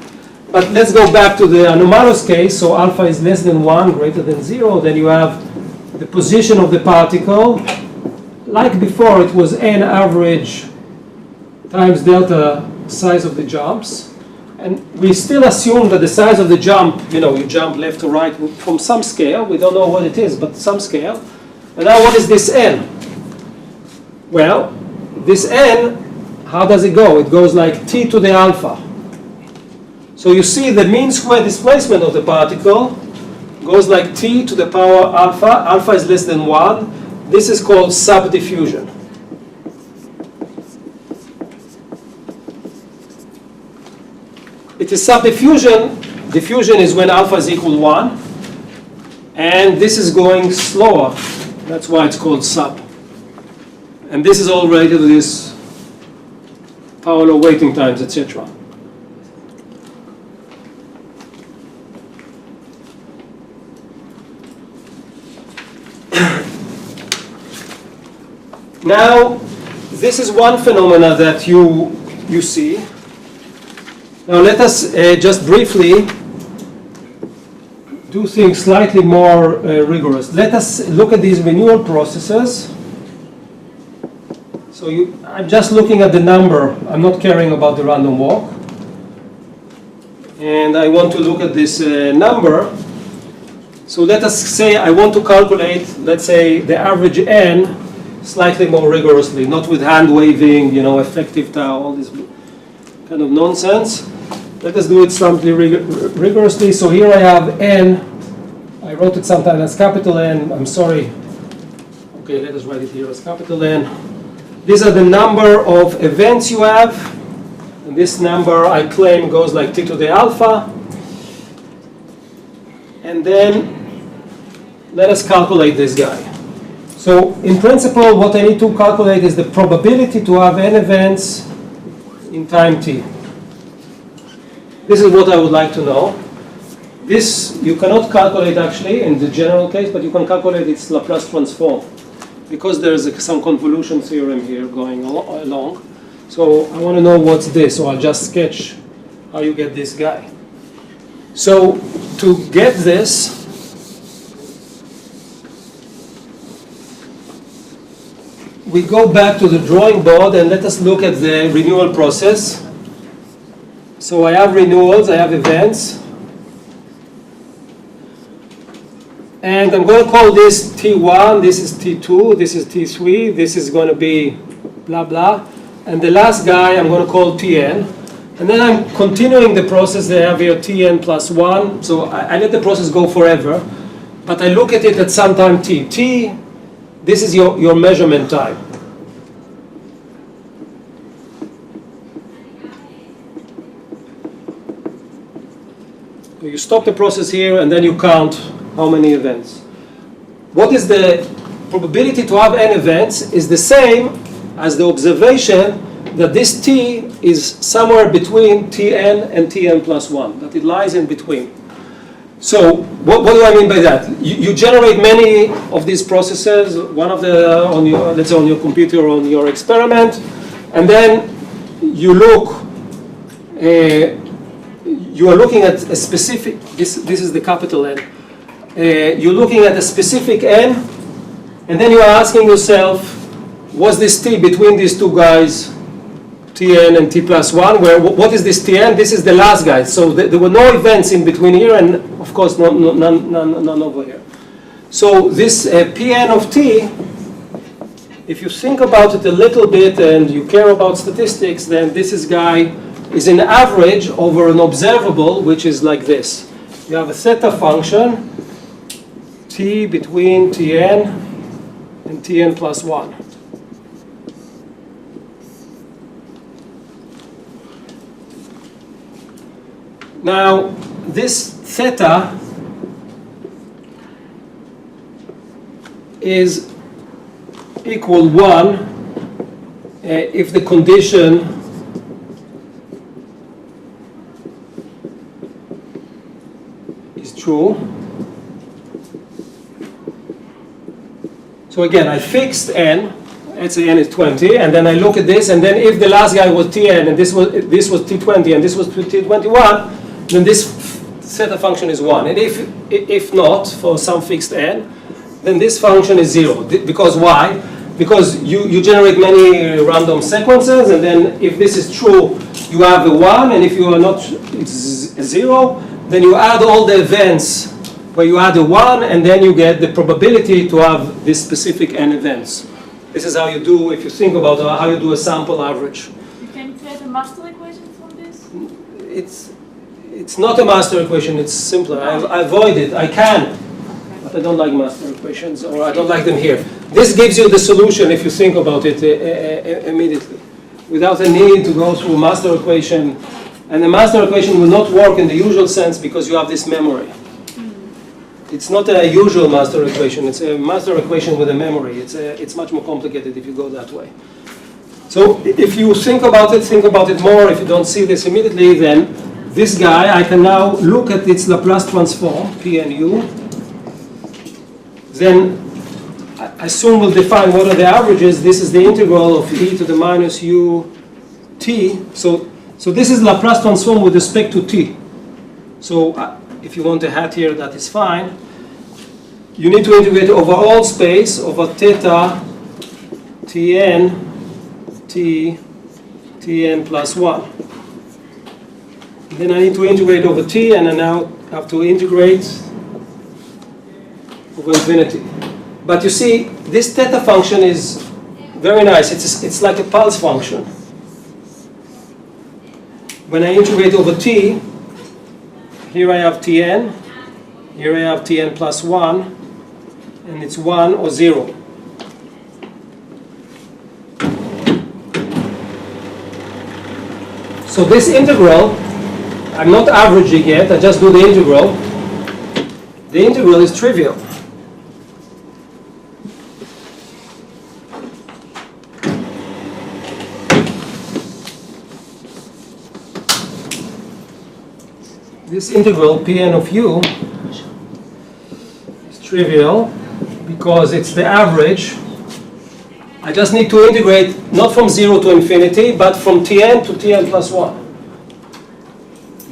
But let's go back to the anomalous case. So alpha is less than 1, greater than 0. Then you have the position of the particle. Like before, it was n average times delta size of the jumps. And we still assume that the size of the jump, you jump left to right from some scale. We don't know what it is, but some scale. And now what is this n? Well, this n, how does it go? It goes like t to the alpha. So you see the mean square displacement of the particle goes like t to the power alpha. Alpha is less than 1. This is called subdiffusion. It is subdiffusion. Diffusion is when alpha is equal to 1. And this is going slower. That's why it's called sub. And this is all related to this power law, waiting times, etc. Now, this is one phenomena that you see. Now let us just briefly do things slightly more rigorous. Let us look at these renewal processes. So I'm just looking at the number. I'm not caring about the random walk. And I want to look at this number. So let us say I want to calculate, let's say, the average n slightly more rigorously, not with hand waving, effective tau, all this kind of nonsense. Let us do it slightly rigorously. So here I have n. I wrote it sometimes as capital N. I'm sorry. Okay, let us write it here as capital N. These are the number of events you have. And this number, I claim, goes like t to the alpha. And then let us calculate this guy. So in principle, what I need to calculate is the probability to have n events in time t. This is what I would like to know. This you cannot calculate actually in the general case, but you can calculate its Laplace transform because there's some convolution theorem here going along. So I want to know what's this, so I'll just sketch how you get this guy. So to get this, we go back to the drawing board and let us look at the renewal process. So I have renewals, I have events. And I'm going to call this T1, this is T2, this is T3, this is going to be blah blah. And the last guy I'm going to call Tn. And then I'm continuing the process. I have here Tn plus 1. So I let the process go forever. But I look at it at some time t. T, this is your measurement time. You stop the process here and then you count how many events. What is the probability to have n events is the same as the observation that this t is somewhere between Tn and Tn plus 1, that it lies in between. So what do I mean by that? You generate many of these processes, one of the on your, let's say on your computer or on your experiment, and then you look. You are looking at a specific. This is the capital N. You're looking at a specific n, and then you are asking yourself, was this t between these two guys, Tn and t plus 1? What is this Tn? This is the last guy. So there were no events in between here, and of course none over here. So this Pn of t, if you think about it a little bit and you care about statistics, then this guy is an average over an observable, which is like this. You have a theta function, t between Tn and Tn plus 1. Now, this theta is equal 1 if the condition is true. So again, I fixed n, let's say n is 20, and then I look at this, and then if the last guy was Tn, and this was T20, and this was T21, then this theta function is 1. And if not, for some fixed n, then this function is 0. Because why? Because you generate many random sequences, and then if this is true, you have a 1, and if you are not, it's a 0. Then you add all the events where you add a 1, and then you get the probability to have this specific n events. This is how you do, if you think about how you do a sample average. You can create a master equation from this? It's not a master equation, it's simpler. I avoid it, I can. But I don't like master equations, or I don't like them here. This gives you the solution if you think about it immediately, without a need to go through a master equation. And the master equation will not work in the usual sense because you have this memory. It's not a usual master equation, it's a master equation with a memory. It's much more complicated if you go that way. So if you think about it more. If you don't see this immediately, then this guy, I can now look at its Laplace transform, P and U. Then I soon will define what are the averages. This is the integral of e to the minus u t. So this is Laplace transform with respect to t. So if you want a hat here, that is fine. You need to integrate over all space over theta Tn t Tn plus 1. Then I need to integrate over t, and I now have to integrate over infinity. But you see, this theta function is very nice. It's like a pulse function. When I integrate over t, here I have Tn, here I have Tn plus 1, and it's 1 or 0. So this integral, I'm not averaging yet, I just do the integral. The integral is trivial. this integral Pn of u is trivial because it's the average. I just need to integrate not from 0 to infinity, but from Tn to Tn plus 1.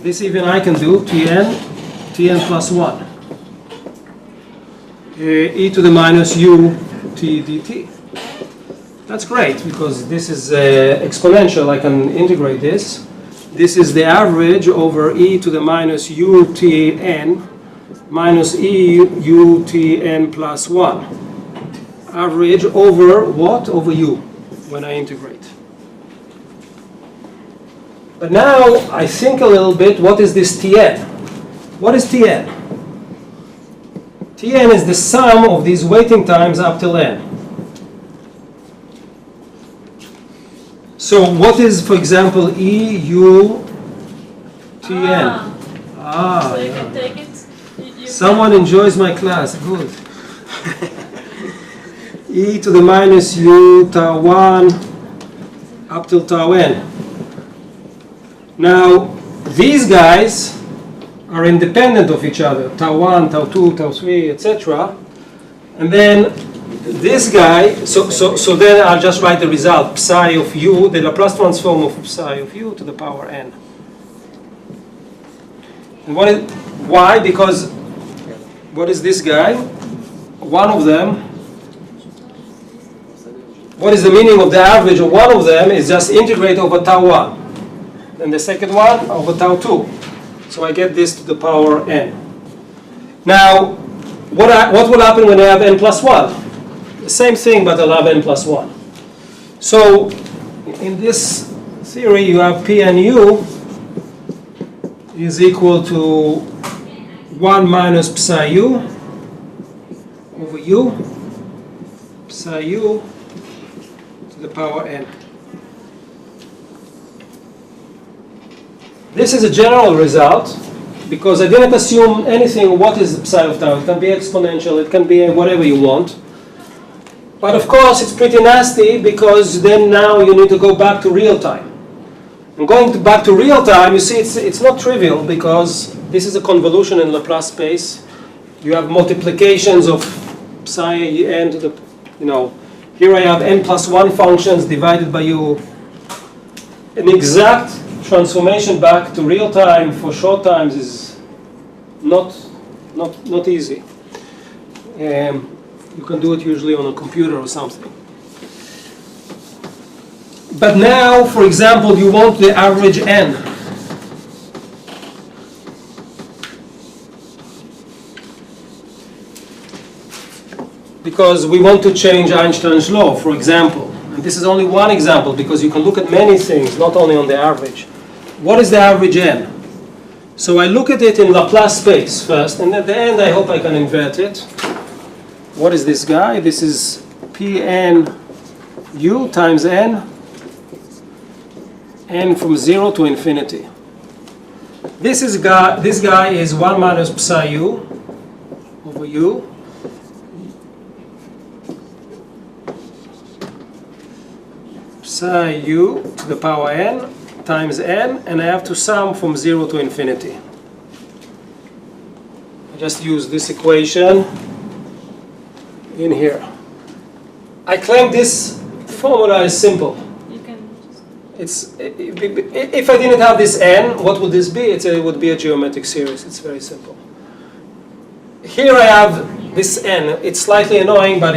This even I can do, Tn plus 1. E to the minus u t dt. That's great because this is exponential. I can integrate this. This is the average over e to the minus u tn minus e u tn plus 1. Average over what? Over u when I integrate. But now I think a little bit, what is this Tn? What is Tn? Tn is the sum of these waiting times up till n. So what is, for example, E, U, Tn? So you can take it. Someone enjoys my class, good. E to the minus U tau 1 up till tau n. Now, these guys are independent of each other, tau 1, tau 2, tau 3, etc. And then this guy, so then I'll just write the result, psi of u, the Laplace transform of psi of u to the power n. And why? Because what is this guy? One of them, what is the meaning of the average of one of them is just integrate over tau 1. And the second one over tau 2. So I get this to the power n. Now, what will happen when I have n plus 1? The same thing, but I'll have n plus 1. So, in this theory, you have Pn u is equal to 1 minus psi u over u, psi u to the power n. This is a general result because I didn't assume anything. What is the psi of tau? It can be exponential, it can be whatever you want. But of course it's pretty nasty because then now you need to go back to real time. And going back to real time, you see it's not trivial because this is a convolution in Laplace space. You have multiplications of psi n to the, here I have n plus 1 functions divided by u. An exact transformation back to real time for short times is not easy. You can do it usually on a computer or something. But now, for example, you want the average n. Because we want to change Einstein's law, for example. And this is only one example because you can look at many things, not only on the average. What is the average n? So I look at it in Laplace space first, and at the end I hope I can invert it. What is this guy? This is Pn u times n from 0 to infinity. This guy is 1 minus psi u over u. Psi u to the power n times n, and I have to sum from 0 to infinity. I just use this equation in here. I claim this formula is simple. If I didn't have this n, what would this be? It would be a geometric series. It's very simple. Here I have this n. It's slightly annoying, but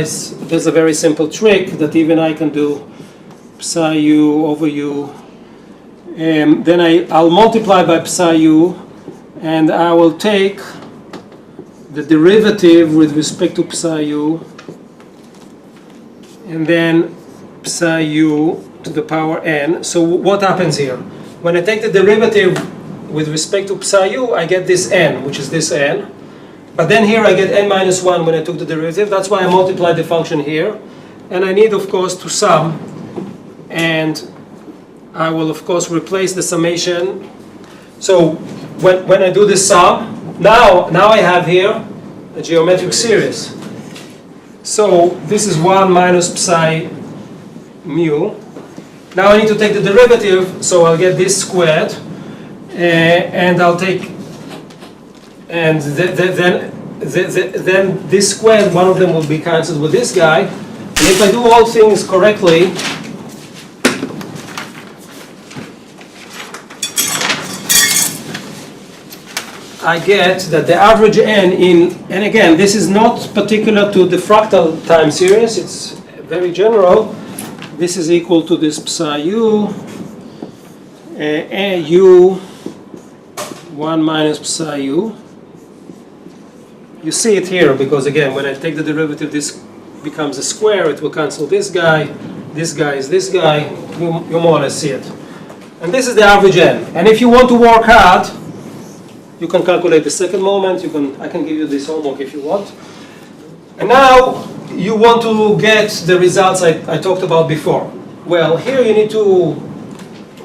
there's a very simple trick that even I can do. Psi u over u. Then I'll multiply by psi u, and I will take the derivative with respect to psi u, and then psi u to the power n. So what happens here? When I take the derivative with respect to psi u, I get this n, which is this n. But then here I get n minus 1 when I took the derivative. That's why I multiplied the function here. And I need, of course, to sum. And I will, of course, replace the summation. So when I do the sum, now I have here a geometric series. So this is 1 minus psi mu. Now I need to take the derivative, so I'll get this squared. And I'll take And then this squared, one of them will be cancelled with this guy. And if I do all things correctly, I get that the average n and again, this is not particular to the fractal time series, it's very general. This is equal to this psi u, u 1 minus psi u. You see it here because again, when I take the derivative, this becomes a square, it will cancel this guy is this guy, you more or less see it. And this is the average n. And if you want to work hard, you can calculate the second moment, I can give you this homework if you want. And now you want to get the results I talked about before. Well, here you need to,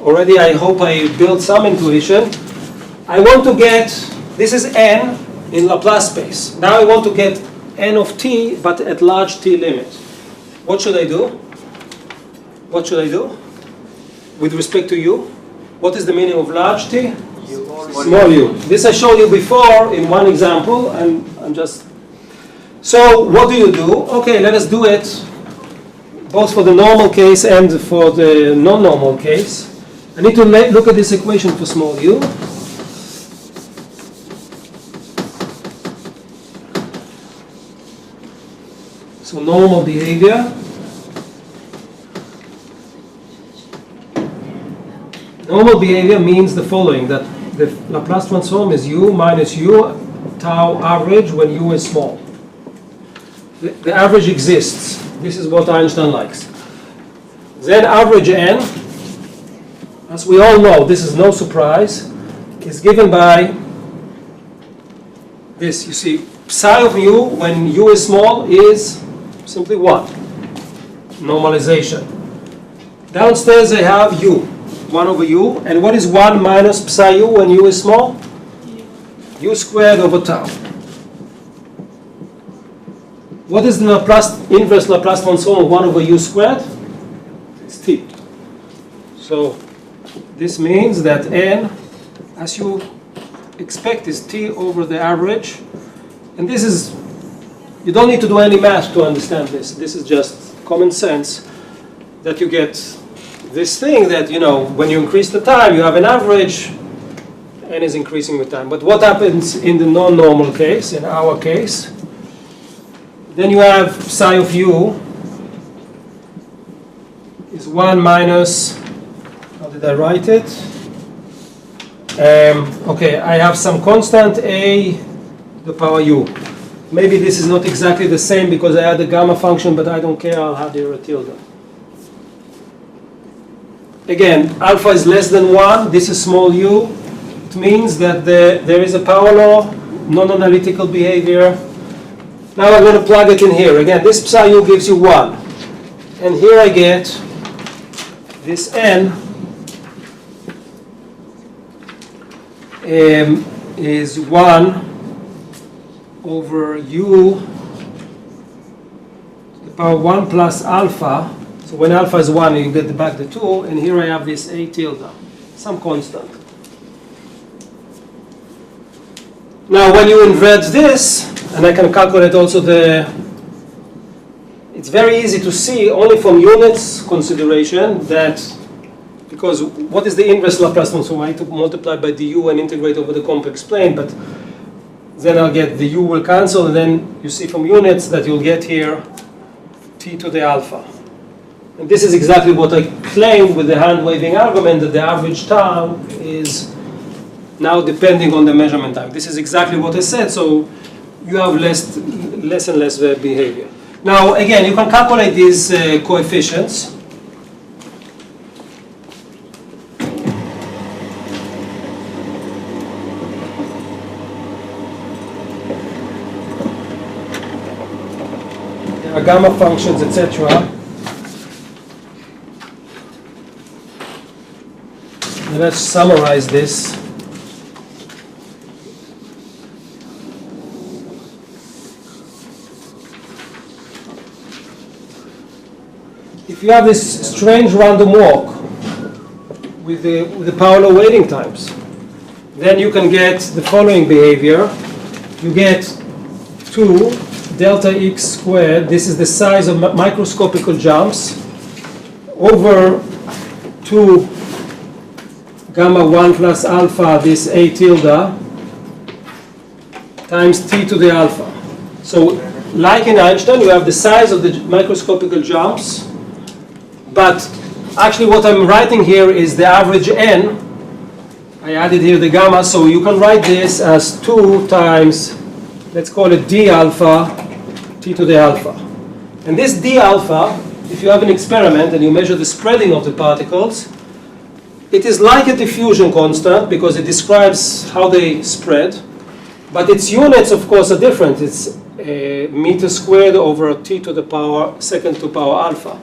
already I hope I built some intuition. I want to get, this is n in Laplace space. Now I want to get n of t, but at large t limit. What should I do? What should I do? With respect to u? What is the meaning of large t? Small u. This I showed you before in one example, and I'm just... So what do you do? Okay, let us do it both for the normal case and for the non-normal case. I need to look at this equation for small u. So normal behavior. Normal behavior means the following, that the Laplace transform is u minus u tau average when u is small. The average exists. This is what Einstein likes. Then average n, as we all know, this is no surprise, is given by this. You see, psi of u when u is small is simply 1. Normalization. Downstairs I have u. 1 over u, and what is 1 minus psi u when u is small? U squared over tau. What is the inverse Laplace transform of 1 over u squared? It's t. So this means that n, as you expect, is t over the average. And this is, you don't need to do any math to understand this. This is just common sense that you get this thing that, you know, when you increase the time, you have an average, n is increasing with time. But what happens in the non-normal case, in our case? Then you have psi of u is 1 minus, how did I write it? Okay, I have some constant a to the power u. Maybe this is not exactly the same because I had the gamma function, but I don't care, I'll have here a tilde. Again, alpha is less than 1, this is small u. It means that there is a power law, non-analytical behavior. Now I'm going to plug it in here. Again, this psi u gives you 1. And here I get this n is 1 over u to the power 1 plus alpha. So when alpha is 1, you get back the 2, and here I have this a tilde, some constant. Now when you invert this, and I can calculate also it's very easy to see only from units consideration that, because what is the inverse Laplace transform? I need to multiply by du and integrate over the complex plane, but then I'll get the u will cancel, and then you see from units that you'll get here t to the alpha. And this is exactly what I claimed with the hand-waving argument, that the average time is now depending on the measurement time. This is exactly what I said, so you have less and less behavior. Now, again, you can calculate these coefficients. There are gamma functions, etc. Let's summarize this. If you have this strange random walk with the power law waiting times, then you can get the following behavior. you get 2 delta x squared, this is the size of microscopical jumps, over 2 gamma 1 plus alpha, this a tilde, times t to the alpha. So, like in Einstein, you have the size of the microscopical jumps, but actually what I'm writing here is the average n. I added here the gamma, so you can write this as 2 times, let's call it d alpha, t to the alpha. And this d alpha, if you have an experiment and you measure the spreading of the particles, it is like a diffusion constant because it describes how they spread, but its units, of course, are different. It's meter squared over t to the power second to power alpha.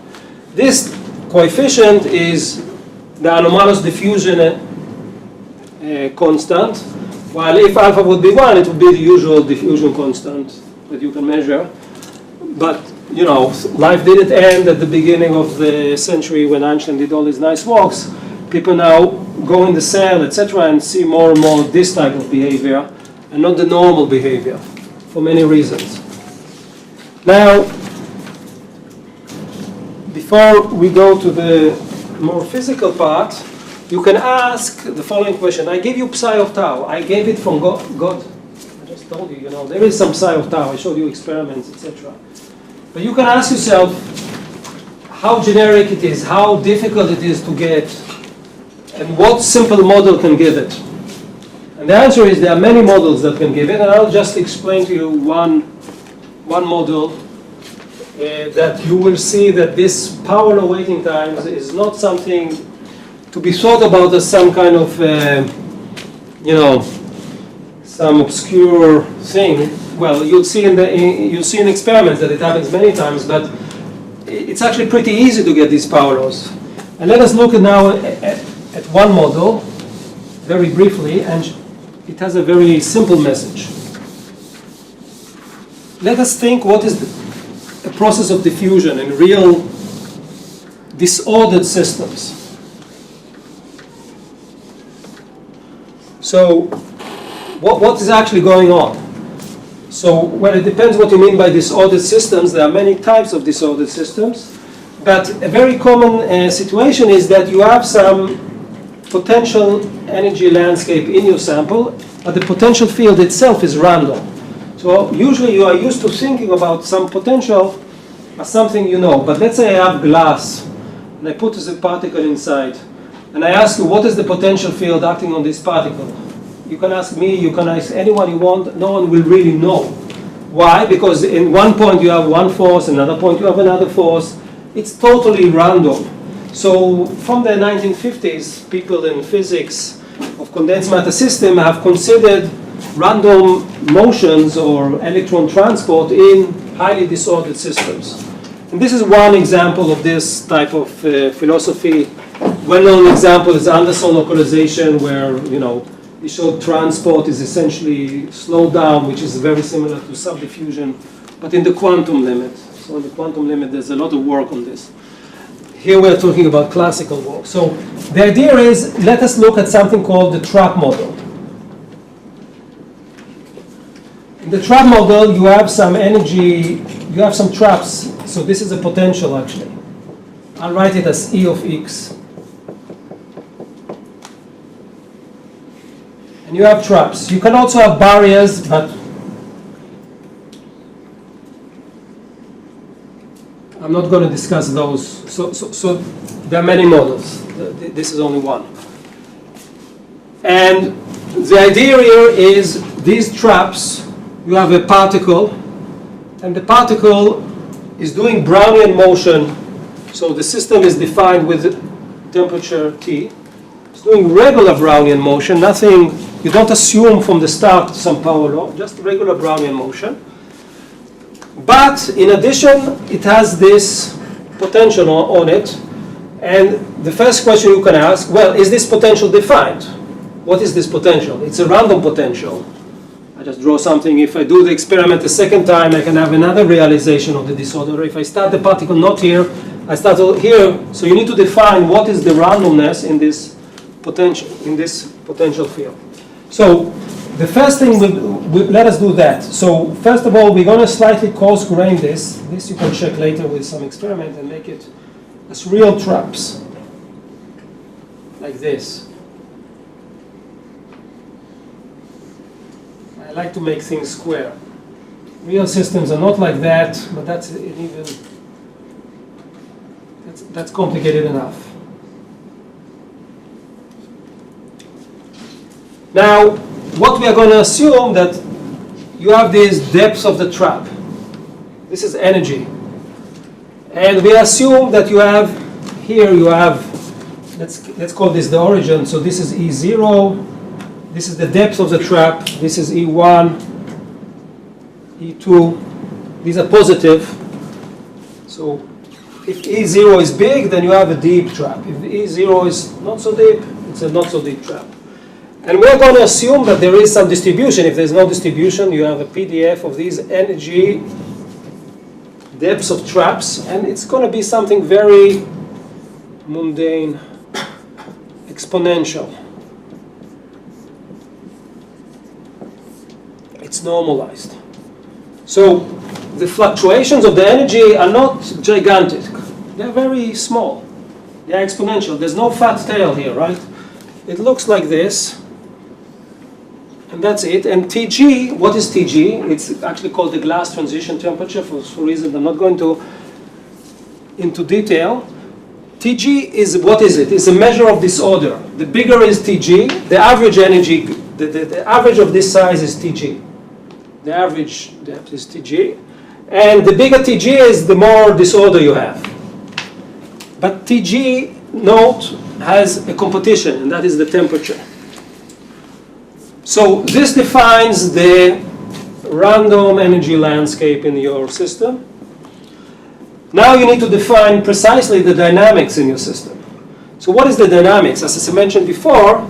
This coefficient is the anomalous diffusion constant, while if alpha would be 1, it would be the usual diffusion constant that you can measure. But, you know, life didn't end at the beginning of the century when Einstein did all these nice walks. People now go in the cell, etc., and see more and more this type of behavior, and not the normal behavior, for many reasons. Now, before we go to the more physical part, you can ask the following question. I gave you psi of tau. I gave it from God. I just told you, you know, there is some psi of tau. I showed you experiments, etc. But you can ask yourself how generic it is, how difficult it is to get, and what simple model can give it. And the answer is there are many models that can give it, and I'll just explain to you one model that you will see that this power law waiting times is not something to be thought about as some kind of, you know, some obscure thing. Well, you'll see in experiments that it happens many times, but it's actually pretty easy to get these power laws. And let us look now at one model, very briefly, and it has a very simple message. Let us think what is a process of diffusion in real disordered systems. So, what is actually going on? So, well, it depends what you mean by disordered systems. There are many types of disordered systems. But a very common situation is that you have some potential energy landscape in your sample, but the potential field itself is random. So, usually you are used to thinking about some potential as something you know. But let's say I have glass, and I put a particle inside. And I ask you, what is the potential field acting on this particle? You can ask me, you can ask anyone you want, no one will really know. Why? Because in one point you have one force, another point you have another force. It's totally random. So from the 1950s, people in physics of condensed matter system have considered random motions or electron transport in highly disordered systems. And this is one example of this type of philosophy. Well-known example is Anderson localization, where, you know, they showed transport is essentially slowed down, which is very similar to subdiffusion, but in the quantum limit. So in the quantum limit, there's a lot of work on this. Here we're talking about classical work. So the idea is, let us look at something called the trap model. In the trap model, you have some energy, you have some traps. So this is a potential, actually. I'll write it as E of x. And you have traps. You can also have barriers, but I'm not going to discuss those. So there are many models. This is only one. And the idea here is these traps, you have a particle, and the particle is doing Brownian motion. So the system is defined with temperature T. It's doing regular Brownian motion, nothing, you don't assume from the start some power law, just regular Brownian motion. But in addition, it has this potential on it. And the first question you can ask, well, is this potential defined? What is this potential? It's a random potential. I just draw something. If I do the experiment a second time, I can have another realization of the disorder. If I start the particle not here, I start here. So you need to define what is the randomness in this potential field. So the first thing, let us do that. So first of all, we're going to slightly coarse grain this. This you can check later with some experiment and make it as real traps, like this. I like to make things square. Real systems are not like that, but that's complicated enough. Now, what we are going to assume that you have these depths of the trap. This is energy. And we assume that you have, here you have, let's call this the origin. So this is E0. This is the depth of the trap. This is E1, E2. These are positive. So if E0 is big, then you have a deep trap. If E0 is not so deep, it's a not so deep trap. And we're going to assume that there is some distribution. If there's no distribution, you have a PDF of these energy depths of traps, and it's going to be something very mundane, exponential. It's normalized. So the fluctuations of the energy are not gigantic. They're very small. They're exponential. There's no fat tail here, right? It looks like this. And that's it. And Tg, what is Tg? It's actually called the glass transition temperature for reasons I'm not going to into detail. Tg is, what is it? It's a measure of disorder. The bigger is Tg, the average energy, the average of this size is Tg. The average depth is Tg. And the bigger Tg is, the more disorder you have. But Tg, note, has a competition, and that is the temperature. So this defines the random energy landscape in your system. Now you need to define precisely the dynamics in your system. So what is the dynamics? As I mentioned before,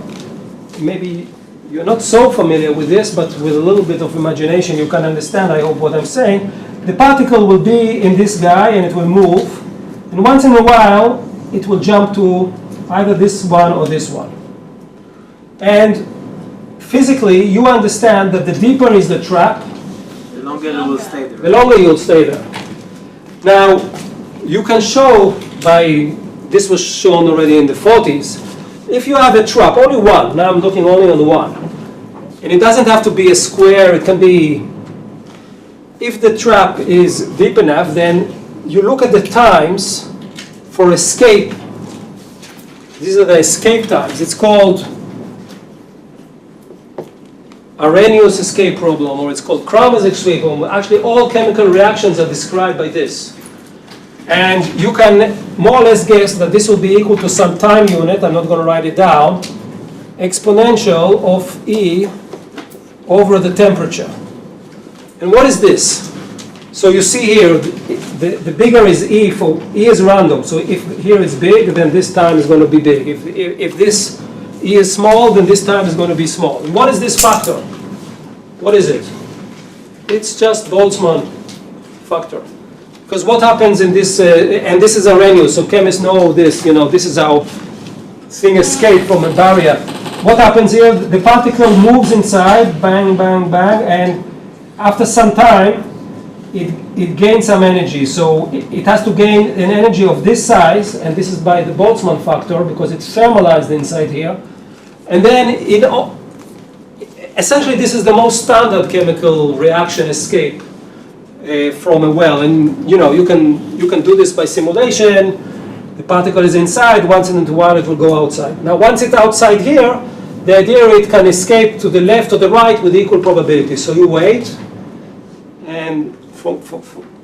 maybe you're not so familiar with this, but with a little bit of imagination you can understand, I hope, what I'm saying. The particle will be in this guy and it will move, and once in a while it will jump to either this one or this one. And physically, you understand that the deeper is the trap, the longer it will stay there. The longer you'll stay there. Now, you can show by, this was shown already in the 40s, if you have a trap, only one, now I'm looking only on one, and it doesn't have to be a square, it can be, if the trap is deep enough, then you look at the times for escape. These are the escape times. It's called Arrhenius escape problem, or it's called Kramer's escape problem. Actually, all chemical reactions are described by this. And you can more or less guess that this will be equal to some time unit, I'm not going to write it down, exponential of E over the temperature. And what is this? So you see here, the bigger is E, for E is random. So if here is big, then this time is going to be big. If this E is small, then this time is going to be small. And what is this factor? What is it? It's just Boltzmann factor. Because what happens in this, and this is Arrhenius, so chemists know this, this is how thing escape from a barrier. What happens here? The particle moves inside, bang, bang, bang, and after some time, it gains some energy. So it has to gain an energy of this size, and this is by the Boltzmann factor, because it's thermalized inside here. And then, essentially, this is the most standard chemical reaction escape from a well. And you can do this by simulation. The particle is inside. Once in a while, it will go outside. Now, once it's outside here, the idea it can escape to the left or the right with equal probability. So you wait, and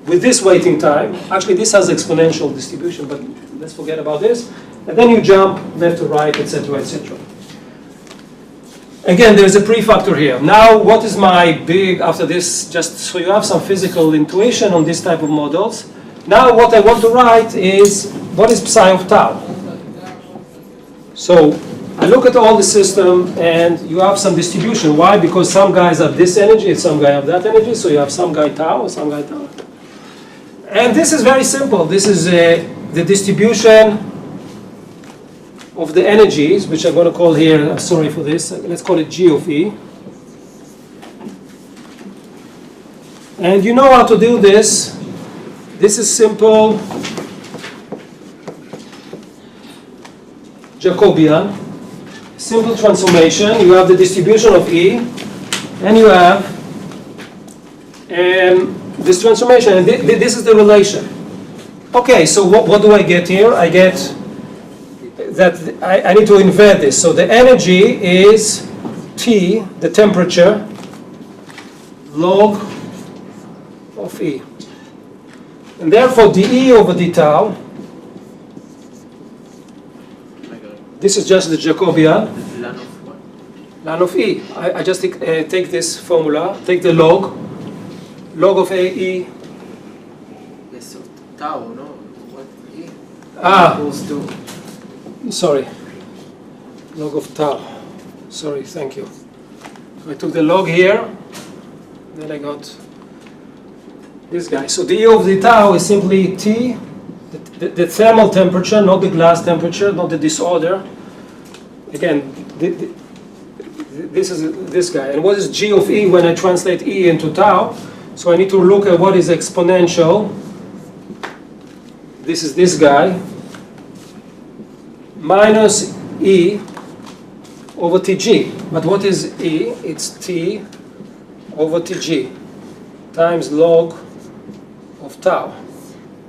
with this waiting time, actually this has exponential distribution, but let's forget about this. And then you jump left to right, etc., etc. Again, there's a prefactor here. Now, what is my big, after this, just so you have some physical intuition on this type of models. Now, what I want to write is, what is psi of tau? So, I look at all the system, and you have some distribution. Why? Because some guys have this energy, and some guy have that energy, so you have some guy tau, some guy tau. And this is very simple. This is the distribution of the energies, which I'm going to call here, sorry for this, let's call it G of E. And you know how to do this. This is simple Jacobian, simple transformation. You have the distribution of E, and you have this transformation, and this is the relation. Okay, so what do I get here? I get that I need to invert this. So the energy is T, the temperature, log of E. And therefore dE over d tau, this is just the Jacobian, ln of E. I just take this formula, take the log of AE. Yes, so tau, no? What E? Equals to, sorry, log of tau. Sorry, thank you. So I took the log here, then I got this guy. So dE over d tau is simply T, the thermal temperature, not the glass temperature, not the disorder. Again, this is this guy. And what is G of E when I translate E into tau? So I need to look at what is exponential. This is this guy. Minus E over Tg. But what is E? It's T over Tg times log of tau.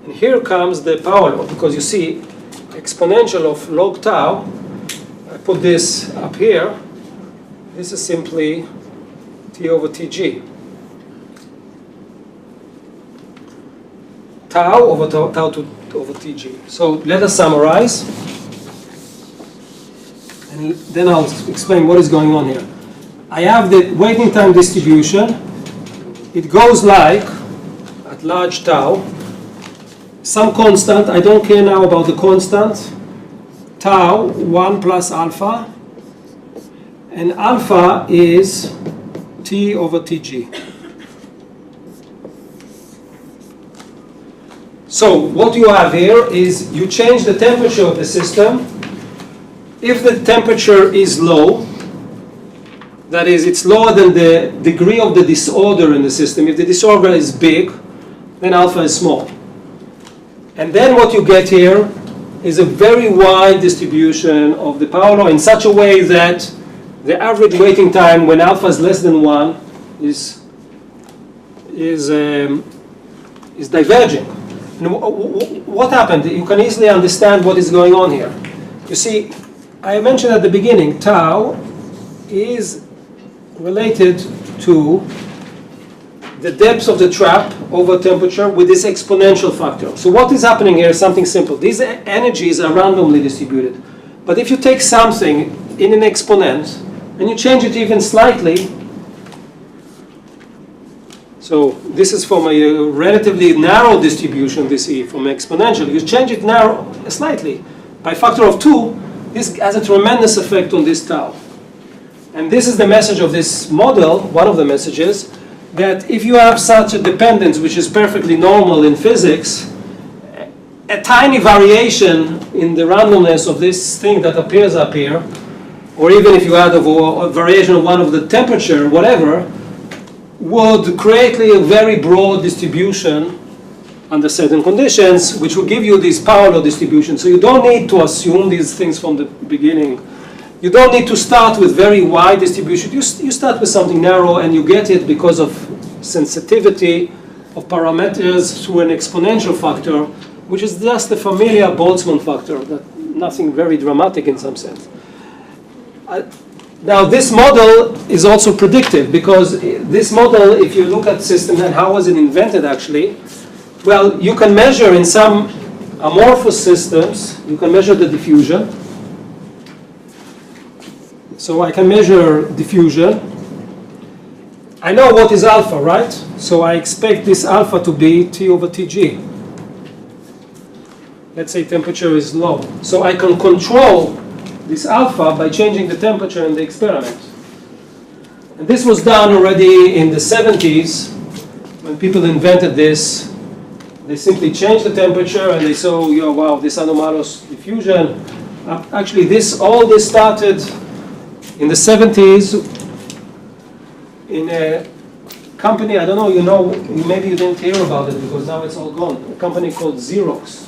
And here comes the power law, because you see exponential of log tau, I put this up here, this is simply T over Tg. Tau over tau over Tg. So let us summarize, and then I'll explain what is going on here. I have the waiting time distribution. It goes like, at large tau, some constant, I don't care now about the constant, tau 1 plus alpha, and alpha is T over Tg. So what you have here is you change the temperature of the system. If the temperature is low, that is, it's lower than the degree of the disorder in the system. If the disorder is big, then alpha is small. And then what you get here is a very wide distribution of the power law in such a way that the average waiting time when alpha is less than 1 is diverging. And what happened? You can easily understand what is going on here. You see, I mentioned at the beginning, tau is related to the depth of the trap over temperature with this exponential factor. So what is happening here is something simple. These energies are randomly distributed. But if you take something in an exponent and you change it even slightly, so this is from a relatively narrow distribution, this E, from exponential. You change it narrow slightly by a factor of 2, this has a tremendous effect on this tau. And this is the message of this model, one of the messages, that if you have such a dependence, which is perfectly normal in physics, a tiny variation in the randomness of this thing that appears up here, or even if you add a variation of one of the temperature, whatever, would create a very broad distribution under certain conditions, which will give you this power law distribution. So you don't need to assume these things from the beginning. You don't need to start with very wide distribution. You start with something narrow, and you get it because of sensitivity of parameters through an exponential factor, which is just the familiar Boltzmann factor, that nothing very dramatic in some sense. Now this model is also predictive, because this model, if you look at systems and how was it invented actually, well, you can measure in some amorphous systems, you can measure the diffusion. So I can measure diffusion. I know what is alpha, right? So I expect this alpha to be T over Tg. Let's say temperature is low. So I can control this alpha by changing the temperature in the experiment. And this was done already in the 70s when people invented this. They simply changed the temperature and they saw, oh, wow, this anomalous diffusion. Actually, all this started in the 70s in a company, I don't know, you know, maybe you didn't hear about it because now it's all gone. A company called Xerox.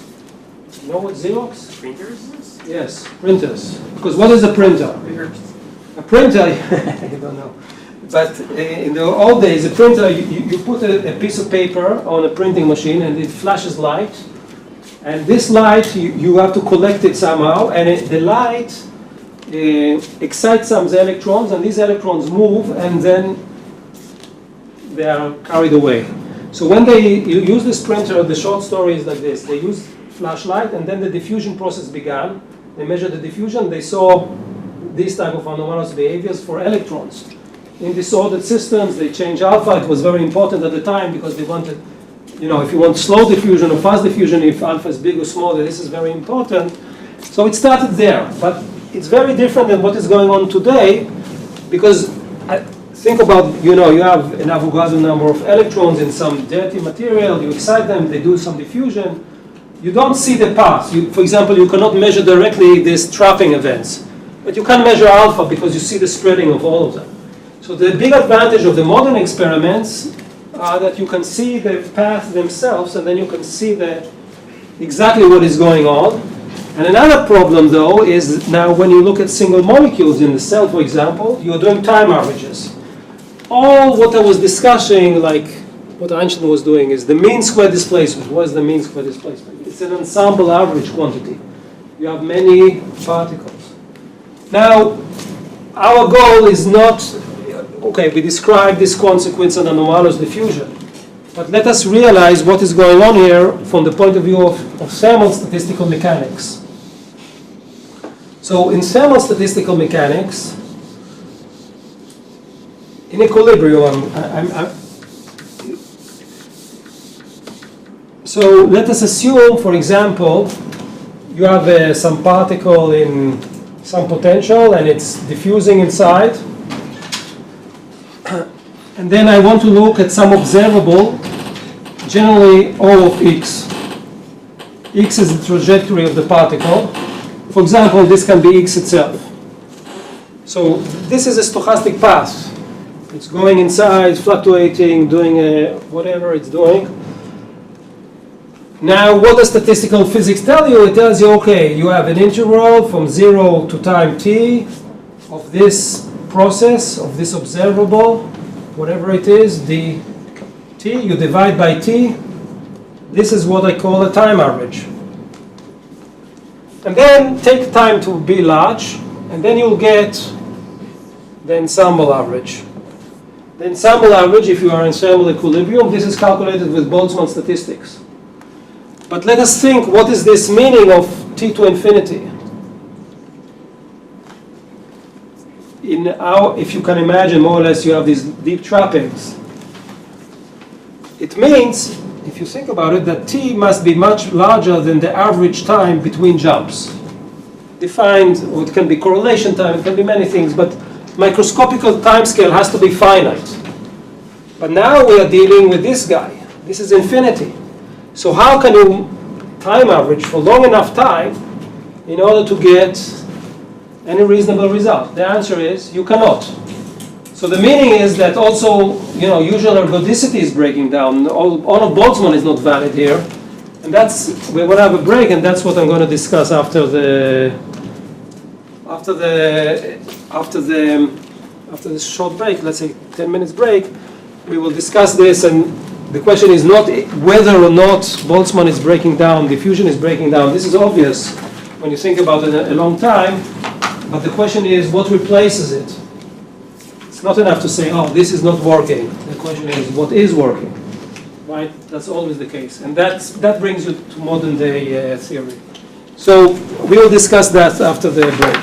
You know what Xerox? Printers? Yes, printers. Because what is a printer? A printer, I don't know. But in the old days, a printer, you put a piece of paper on a printing machine and it flashes light. And this light, you have to collect it somehow. And the light excites some electrons, and these electrons move, and then they are carried away. So when you use this printer, the short story is like this. They use flashlight, and then the diffusion process began. They measured the diffusion. They saw these type of anomalous behaviors for electrons. In disordered systems, they changed alpha. It was very important at the time because they wanted, you know, if you want slow diffusion or fast diffusion, if alpha is big or small, this is very important. So it started there. But it's very different than what is going on today because think about, you know, you have an Avogadro number of electrons in some dirty material. You excite them. They do some diffusion. You don't see the path. For example, you cannot measure directly these trapping events. But you can measure alpha because you see the spreading of all of them. So the big advantage of the modern experiments are that you can see the path themselves and then you can see exactly what is going on. And another problem, though, is now when you look at single molecules in the cell, for example, you're doing time averages. All what I was discussing, like what Einstein was doing, is the mean square displacement. What is the mean square displacement? It's an ensemble average quantity. You have many particles. Now, our goal is not, okay, we describe this consequence of anomalous diffusion. But let us realize what is going on here from the point of view of thermal statistical mechanics. So in thermal statistical mechanics, in equilibrium, so let us assume, for example, you have some particle in some potential and it's diffusing inside. And then I want to look at some observable, generally O of x. X is the trajectory of the particle. For example, this can be x itself. So this is a stochastic path. It's going inside, fluctuating, doing whatever it's doing. Now, what does statistical physics tell you? It tells you, okay, you have an integral from 0 to time t of this process, of this observable, whatever it is, dt, you divide by t. This is what I call a time average. And then take time to be large, and then you'll get the ensemble average. The ensemble average, if you are in thermal equilibrium, this is calculated with Boltzmann statistics. But let us think, what is this meaning of t to infinity? If you can imagine, more or less, you have these deep trappings. It means, if you think about it, that t must be much larger than the average time between jumps. Defined, or it can be correlation time, it can be many things, but microscopical time scale has to be finite. But now we are dealing with this guy. This is infinity. So how can you time average for long enough time in order to get any reasonable result? The answer is you cannot. So the meaning is that also, you know, usual ergodicity is breaking down. All of Boltzmann is not valid here. And that's, we're going to have a break, and that's what I'm going to discuss after this short break, let's say 10 minutes break. We will discuss this, and the question is not whether or not Boltzmann is breaking down, diffusion is breaking down. This is obvious when you think about it a long time. But the question is, what replaces it? It's not enough to say, oh, this is not working. The question is, what is working? Right? That's always the case. And that brings you to modern day theory. So we will discuss that after the break.